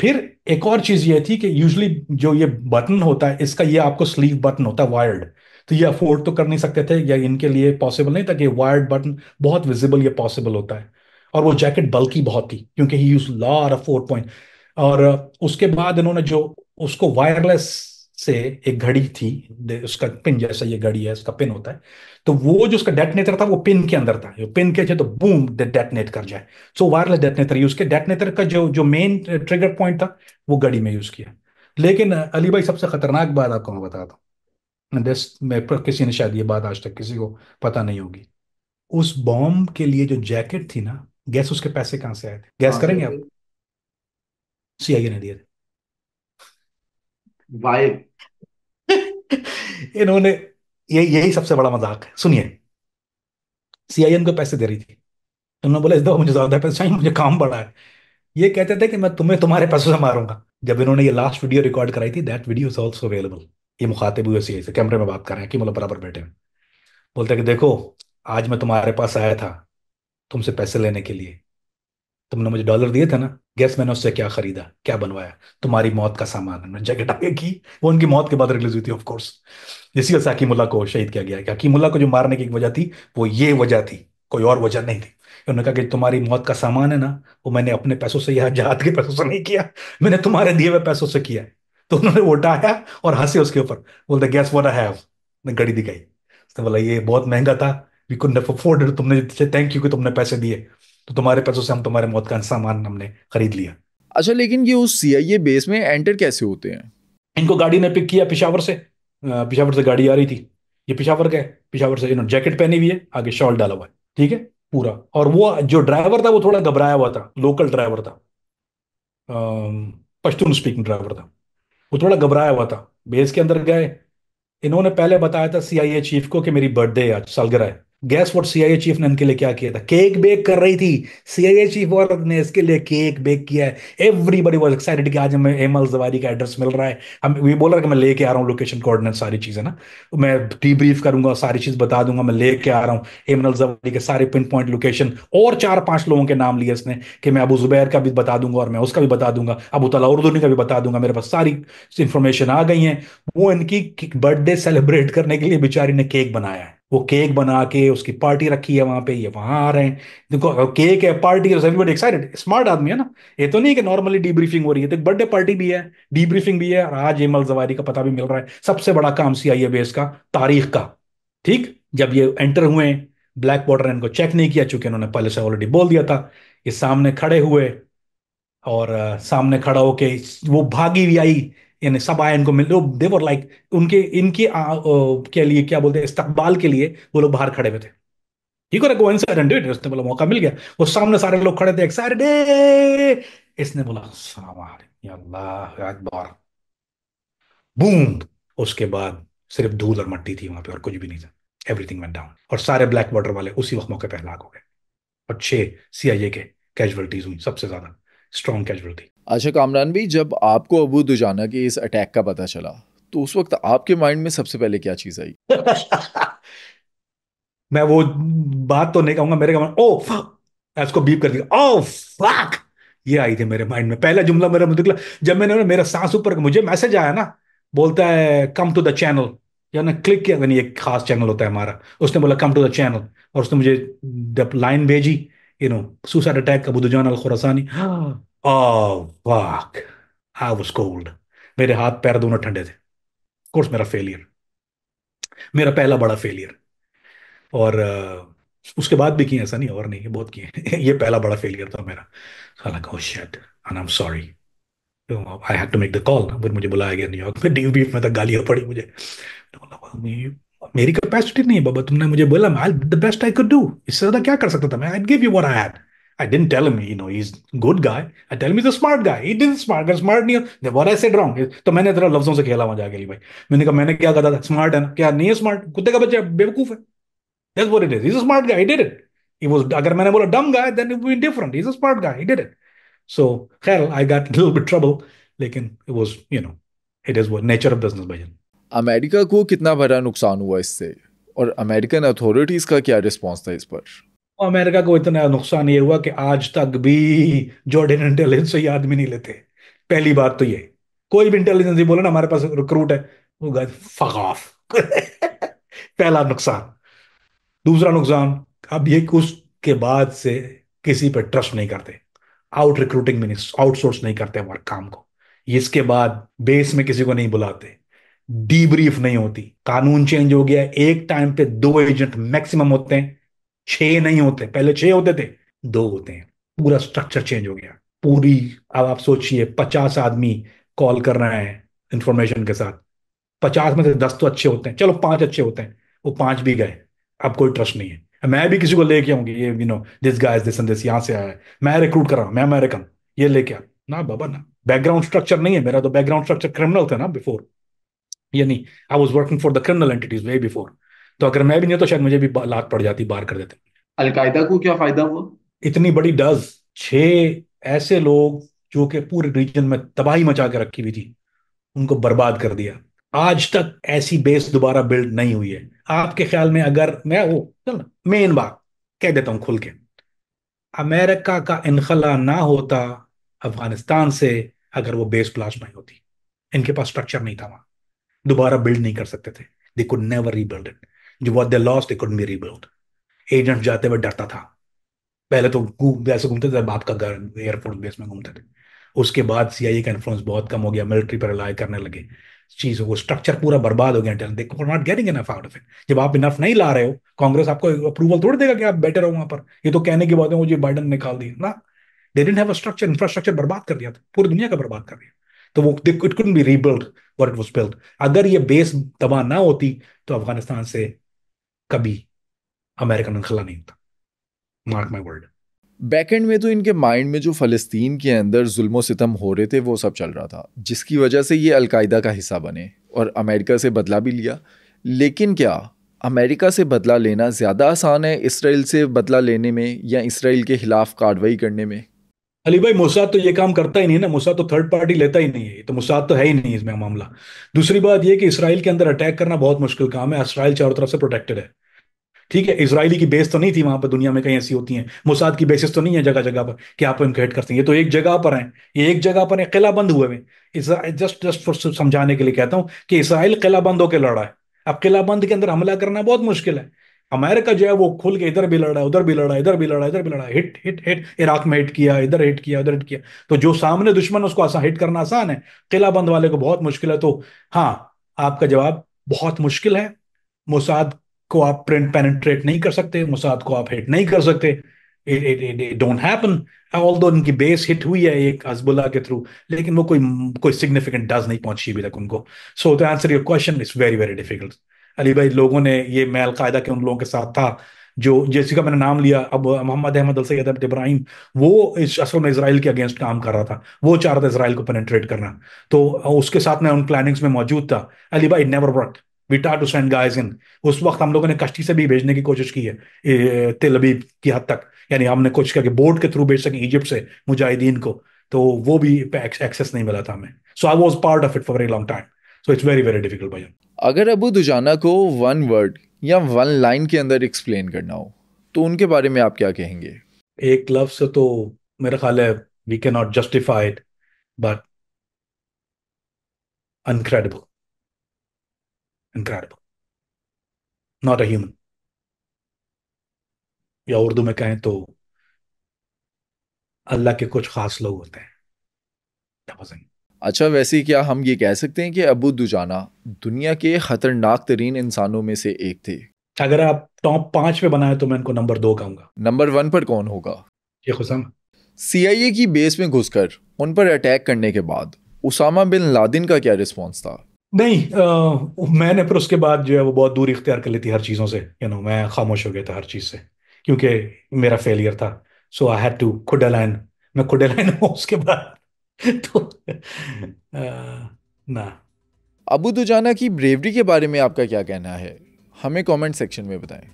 फिर एक और चीज ये थी कि यूजली जो ये बटन होता है इसका, ये आपको स्लीव बटन होता है वायर्ड, तो ये अफोर्ड तो कर नहीं सकते थे, या इनके लिए पॉसिबल नहीं था कि वायर्ड बटन बहुत विजिबल ये पॉसिबल होता है। और वो जैकेट बल्कि बहुत थी, क्योंकि ही यूज लॉट ऑफ 4 पॉइंट। और उसके बाद इन्होंने जो उसको वायरलेस से एक घड़ी थी, उसका पिन जैसा ये घड़ी है, उसका पिन होता है, तो वो जो उसका डेटनेटर था वो पिन के अंदर था, जो पिन के थे तो बूम डेटनेट कर जाए। सो वायरलेस डेटनेटर यूज किया, डेटनेटर का जो जो मेन ट्रिगर पॉइंट था वो घड़ी में यूज किया। लेकिन अली भाई, सबसे खतरनाक बात आपको मैं बताता हूँ, मैं पर किसी ने शायद ये बात आज तक किसी को पता नहीं होगी। उस बॉम्ब के लिए जो जैकेट थी ना, गैस उसके पैसे कहाँ से आए थे? गैस कहाँ से करेंगे आते आप? हैं? सीआईए ने दिए वाइब। थे। इन्होंने, यही सबसे बड़ा मजाक है, सुनिए। सीआईए इनको पैसे दे रही थी, उन्होंने बोला इस दफा मुझे ज्यादा पैसे चाहिए, मुझे काम बड़ा है। ये कहते थे कि मैं तुम्हें तुम्हारे पैसों से मारूंगा। जब इन्होंने ये लास्ट वीडियो रिकॉर्ड कराई थी, that video is also available. ये मुखातिब हुए सीआईए से, कैमरे में बात कर रहे हैं कि मतलब बराबर बैठे हैं। बोलते हैं कि देखो, आज मैं तुम्हारे पास आया था तुमसे पैसे लेने के लिए, तुमने मुझे डॉलर दिए थे ना, गैस मैंने उससे क्या खरीदा, क्या बनवाया? तुम्हारी मौत का सामान। मैंने जैकेट आगे की, वो उनकी मौत के बाद रिलीज हुई थी ऑफ कोर्स। इसी वजह से हकीमुल्ला को शहीद किया गया है, कि हकीमुल्ला को जो मारने की एक वजह थी, वो ये वजह थी, कोई और वजह नहीं थी। उन्होंने कहा कि तुम्हारी मौत का सामान है ना, वो मैंने अपने पैसों से या जहाद के पैसों से नहीं किया, मैंने तुम्हारे दिए हुए पैसों से किया है। तो उन्होंने वो उठाया और हंसे उसके ऊपर, बोलते गैस व्हाट आई हैव। ने घड़ी दिखाई, उसने बोला ये बहुत महंगा था, वी कुडंट अफोर्ड इट, तुमने, थैंक यू कि तुमने पैसे दिए, तो तुम्हारे पैसों से हम तुम्हारे मौत का सामान हमने खरीद लिया। अच्छा, लेकिन ये उस सीआईए बेस में एंटर कैसे होते हैं? इनको गाड़ी ने पिक किया पिशावर से, पिशावर से गाड़ी आ रही थी, ये पिशावर का है, पिशावर से इन्होंने जैकेट पहनी हुई है, आगे शॉल डाला हुआ है, ठीक है पूरा। और वो जो ड्राइवर था वो थोड़ा घबराया हुआ था, लोकल ड्राइवर था, पश्तून स्पीकिंग ड्राइवर था, वो थोड़ा घबराया हुआ था। बेस के अंदर गए, इन्होंने पहले बताया था सीआईए चीफ को कि मेरी बर्थडे है आज, सालगिरह है। गैस व्हाट सीआईए चीफ ने इनके लिए क्या किया था? केक बेक कर रही थी सीआईए चीफ, और ने इसके लिए केक बेक किया है। एवरीबडी वाज एक्साइटेड कि आज हमें एमएल जवारी का एड्रेस मिल रहा है। हम ये बोल रहा है कि मैं लेके आ रहा हूँ लोकेशन कोऑर्डिनेट, सारी चीजें ना, मैं डीब्रीफ करूंगा, सारी चीज बता दूंगा, मैं लेके आ रहा हूँ एमएल जवारी के सारे पिन पॉइंट लोकेशन। और 4-5 लोगों के नाम लिए इसने, कि मैं अबू जुबैर का भी बता दूंगा और मैं उसका भी बता दूंगा, अबू तला उर्दूनी का भी बता दूंगा, मेरे पास सारी इंफॉर्मेशन आ गई है। वो इनकी बर्थडे सेलिब्रेट करने के लिए बेचारी ने केक बनाया है, वो केक बना के उसकी पार्टी रखी है वहां पे, ये वहां आ रहे हैं। देखो केक है, पार्टी है, एवरीबॉडी एक्साइटेड, स्मार्ट आदमी है ना। ये तो नहीं कि नॉर्मली डीब्रीफिंग हो रही है, तो बर्थडे पार्टी भी है, डीब्रीफिंग भी है, और आज एमल जवारी का पता भी मिल रहा है। सबसे बड़ा काम सीआईए बेस का, तारीख का। ठीक, जब ये एंटर हुए, ब्लैक वाटर ने इनको चेक नहीं किया, चूंकि इन्होंने पहले से ऑलरेडी बोल दिया था। ये सामने खड़े हुए, और सामने खड़ा होके वो भागी भी आई, यानी सब आए इनको मिल, देवर लाइक उनके इनके के लिए क्या बोलते हैं, इस्तकबाल के लिए वो लोग बाहर खड़े हुए थे। ठीक है, कोइंसिडेंट, उसने बोला मौका मिल गया, वो सामने सारे लोग खड़े थे एक्साइटेड। इसने बोला सलाम अलैकुम, या अल्लाह अकबर, बूम। उसके बाद सिर्फ धूल और मट्टी थी वहां पे, और कुछ भी नहीं था। एवरीथिंग वेंट डाउन, और सारे ब्लैक वाटर वाले उसी वक्त मौके पे हलाक हो गए। और 6 सीआईए के कैजुअलिटीज हुई, सबसे ज्यादा स्ट्रॉन्ग कैजुअलिटी। अच्छा कामरान भाई, जब आपको अबू दुजाना के इस अटैक का पता चला, तो उस वक्त आपके माइंड में सबसे पहले क्या चीज़ आई? मैं वो बात तो नहीं कहूंगा, मेरे का ओ फक, इसको बीप कर दिया, ओ फक, ये आई थी मेरे माइंड में, पहला जुमला मेरा मुंह निकला। जब मैंने मेरा सांस ऊपर, मुझे मैसेज आया ना, बोलता है कम टू द चैनल, या ना क्लिक किया, यानी एक खास चैनल होता है हमारा, उसने बोला कम टू द चैनल, और उसने मुझे जब लाइन भेजी, suicide attack Abu Dujan al Khurasani, oh fuck, I was cold, मेरे हाथ पैर दोनों ठंडे थे। कोर्स मेरा फेलियर, मेरा पहला बड़ा फेलियर। और उसके बाद भी किए, ऐसा नहीं और नहीं, बहुत किए। ये पहला बड़ा फेलियर था मेरा। हालांकि oh shit, and I am sorry, I had to make the call. फिर मुझे बुलाया गया न्यूयॉर्क में, डीब्रीफ में, तक गालियां पड़ी मुझे। तो बोला, मेरी कैपेसिटी नहीं है बाबा, तुमने मुझे बोला, I the best I could do, इससे ज्यादा क्या कर सकता था मैं? I give you what I had. I didn't tell him, he's good guy. I tell him he's a smart guy. He didn't smart, अगर smart नहीं हो, what I said wrong. तो मैंने तेरा लफ्जों से खेला वहां जाके, ली भाई। मैंने कहा मैंने क्या कहा था, स्मार्ट है ना, क्या नहीं है स्मार्ट, कुत्ते का बच्चा है, बेवकूफ है। That's what it is. He's a smart guy. He did it. He was, अगर मैंने बोला dumb guy, then it would be different. He's a smart guy. He did it. So, खैर, I got a little bit trouble, लेकिन it was, it is what nature of business, भाईजान। अमेरिका को कितना बड़ा नुकसान हुआ इससे, और अमेरिकन अथॉरिटीज़ का क्या रिस्पॉन्स था इस पर? अमेरिका को इतना नुकसान ये हुआ कि आज तक भी जॉर्डन इंटेलिजेंस से ये आदमी नहीं लेते। पहली बात तो ये, कोई भी इंटेलिजेंस ही बोले ना हमारे पास रिक्रूट है, वो फक ऑफ। पहला नुकसान। दूसरा नुकसान, अब ये उसके बाद से किसी पर ट्रस्ट नहीं करते, आउट रिक्रूटिंग में नहीं, आउटसोर्स नहीं करते वर्क काम को। इसके बाद बेस में किसी को नहीं बुलाते, डीब्रीफ नहीं होती, कानून चेंज हो गया, एक टाइम पे 2 एजेंट मैक्सिमम होते हैं, 6 नहीं होते, पहले 6 होते थे, 2 होते हैं। पूरा स्ट्रक्चर चेंज हो गया पूरी। अब आप सोचिए 50 आदमी कॉल कर रहे हैं इंफॉर्मेशन के साथ, 50 में से 10 तो अच्छे होते हैं, चलो 5 अच्छे होते हैं, वो 5 भी गए, अब कोई ट्रस्ट नहीं है। मैं भी किसी को लेके आऊंगी, ये this guy this and this, यहाँ से आया है, मैं रिक्रूट कर रहा हूँ, मैं अमेरिकन, ये लेके आ, ना बाबा ना, बैकग्राउंड स्ट्रक्चर नहीं है मेरा, तो बैकग्राउंड स्ट्रक्चर क्रिमिनल थे ना बिफोर, यानी I was working for the criminal entities way before. तो अगर मैं भी नहीं तो शायद मुझे भी लात पड़ जाती, बाहर कर देते। अलकायदा को क्या फायदा हुआ? इतनी बड़ी डज, 6 ऐसे लोग जो कि पूरे रीजन में तबाही मचा के रखी हुई थी, उनको बर्बाद कर दिया। आज तक ऐसी बेस दोबारा बिल्ड नहीं हुई है। आपके ख्याल में, अगर मैं वो, चल मेन बात कह देता हूं खुल के, अमेरिका का इनखला ना होता अफगानिस्तान से, अगर वो बेस प्लास नहीं होती, इनके पास स्ट्रक्चर नहीं था वहां, दोबारा बिल्ड नहीं कर सकते थे, they could never rebuild it, जो what they lost they could be rebuild. Agent जाते हुए डरता था, पहले तो ऐसे घूमते थे, बाप का घर एयरफोर्स बेस में घूमते थे। उसके बाद सीआईए का इन्फ्लुएंस बहुत कम हो गया, मिलिट्री पर रिलाई करने लगे, चीजों वो स्ट्रक्चर पूरा बर्बाद हो गया। They were not getting enough out of it. जब आप इनफ नहीं ला रहे हो, कांग्रेस आपको अप्रूवल थोड़ी देगा कि आप बेटर हो वहां पर। ये तो कहने की बात है, मुझे बाइडन निकाल दिया ना, they didn't have a structure, infrastructure बर्बाद कर दिया था, पूरी दुनिया का बर्बाद कर दिया। तो वो it couldn't B rebuild what it was built. अगर ये बेस तबाह ना होती तो अफगानिस्तान से कभी अमेरिकन इनखला नहीं होता, मार्क माई वर्ड। बैकएंड में तो इनके माइंड में जो फ़लस्तीन के अंदर जुल्म सितम हो रहे थे वो सब चल रहा था, जिसकी वजह से ये अलकायदा का हिस्सा बने और अमेरिका से बदला भी लिया। लेकिन क्या अमेरिका से बदला लेना ज़्यादा आसान है इसराइल से बदला लेने में, या इसराइल के खिलाफ कार्रवाई करने में? अली भाई, मोसाद तो ये काम करता ही नहीं ना, मोसाद तो थर्ड पार्टी लेता ही नहीं है, ये तो मोसाद तो है ही नहीं इसमें मामला। दूसरी बात ये कि इसराइल के अंदर अटैक करना बहुत मुश्किल काम है, इसराइल चारों तरफ से प्रोटेक्टेड है। ठीक है, इसराइली की बेस तो नहीं थी वहां पर, दुनिया में कहीं ऐसी होती हैं, मोसाद की बेसिस तो नहीं है जगह जगह पर कि आप इनको हिट कर सकें। ये तो एक जगह पर है, ये एक जगह पर किला बंद हुए हुए। जस्ट जस्ट फॉर समझाने के लिए कहता हूं कि इसराइल किला बंद होकर लड़ा है। अब किला बंद के अंदर हमला करना बहुत मुश्किल है। अमेरिका जो है वो खुल के इधर भी लड़ा है, उधर भी लड़ा है, इधर भी लड़ा है, इधर भी लड़ा है, हिट हिट हिट, इराक में हिट किया, इधर हिट किया, उधर हिट किया। तो जो सामने दुश्मन है, उसको आसान हिट करना आसान है, किला बंद वाले को बहुत मुश्किल है। तो हाँ, आपका जवाब बहुत मुश्किल है। मोसाद को आप प्रिंट पेनिट्रेट नहीं कर सकते, मोसाद को आप हिट नहीं कर सकते, इट डोंट हैपन। ऑल्दो इनकी बेस हिट हुई है एक हजबुल्ला के थ्रू, लेकिन वो कोई कोई सिग्निफिकेंट डज नहीं पहुंची अभी तक उनको। So to answer your question, it's very very difficult. Ali भाई, लोगों ने ये, मैं अलकायदा के उन लोगों के साथ था जो, जैसे का मैंने नाम लिया अब, मोहम्मद अहमद अल सैयद अल इब्राहिम, वो इस असल में इसराइल के अगेंस्ट काम कर रहा था, वो चाह रहा था इसराइल को पेनिट्रेट करना, तो उसके साथ मैं उन प्लानिंग्स में मौजूद था। अली भाई, never work, we try to send guys in. उस वक्त हम लोगों ने कश्ती से भी भेजने की कोशिश की है तेल अबीब की हद तक, यानी हमने कोशिश किया कि बोट के थ्रू भेज सकें इजिप्ट से मुजाहिदीन को, तो वो भी एक्सेस नहीं मिला था हमें। So I was part of it for very long time. So it's very very difficult भाई। अगर अबू दुजाना को वन वर्ड या वन लाइन के अंदर एक्सप्लेन करना हो तो उनके बारे में आप क्या कहेंगे? एक लफ्ज से तो मेरा ख्याल है we can not justify it, but uncredible, incredible, not a human, या उर्दू में कहें तो अल्लाह के कुछ खास लोग होते हैं। That was it. अच्छा, वैसे क्या हम ये कह सकते हैं कि अबू दुजाना दुनिया के खतरनाक तरीन इंसानों में से एक थे? अगर आप टॉप 5 पे बनाए तो मैं इनको नंबर 2 कहूंगा। नंबर 1 पर कौन होगा? शेख हुसैन। सीआईए की बेस में घुसकर उन पर अटैक करने के बाद उसामा बिन लादेन का क्या रिस्पॉन्स था? नहीं, मैंने फिर उसके बाद जो है वो बहुत दूर इख्तियार कर ली थी हर चीज़ों से, मैं खामोश हो गया था हर चीज़ से, क्योंकि मेरा फेलियर था। सो आई हैड टू खुद अलाइन, मैं खुद अलाइन हूँ उसके बाद। तो ना। अबू दुजाना की ब्रेवरी के बारे में आपका क्या कहना है? हमें कमेंट सेक्शन में बताएं।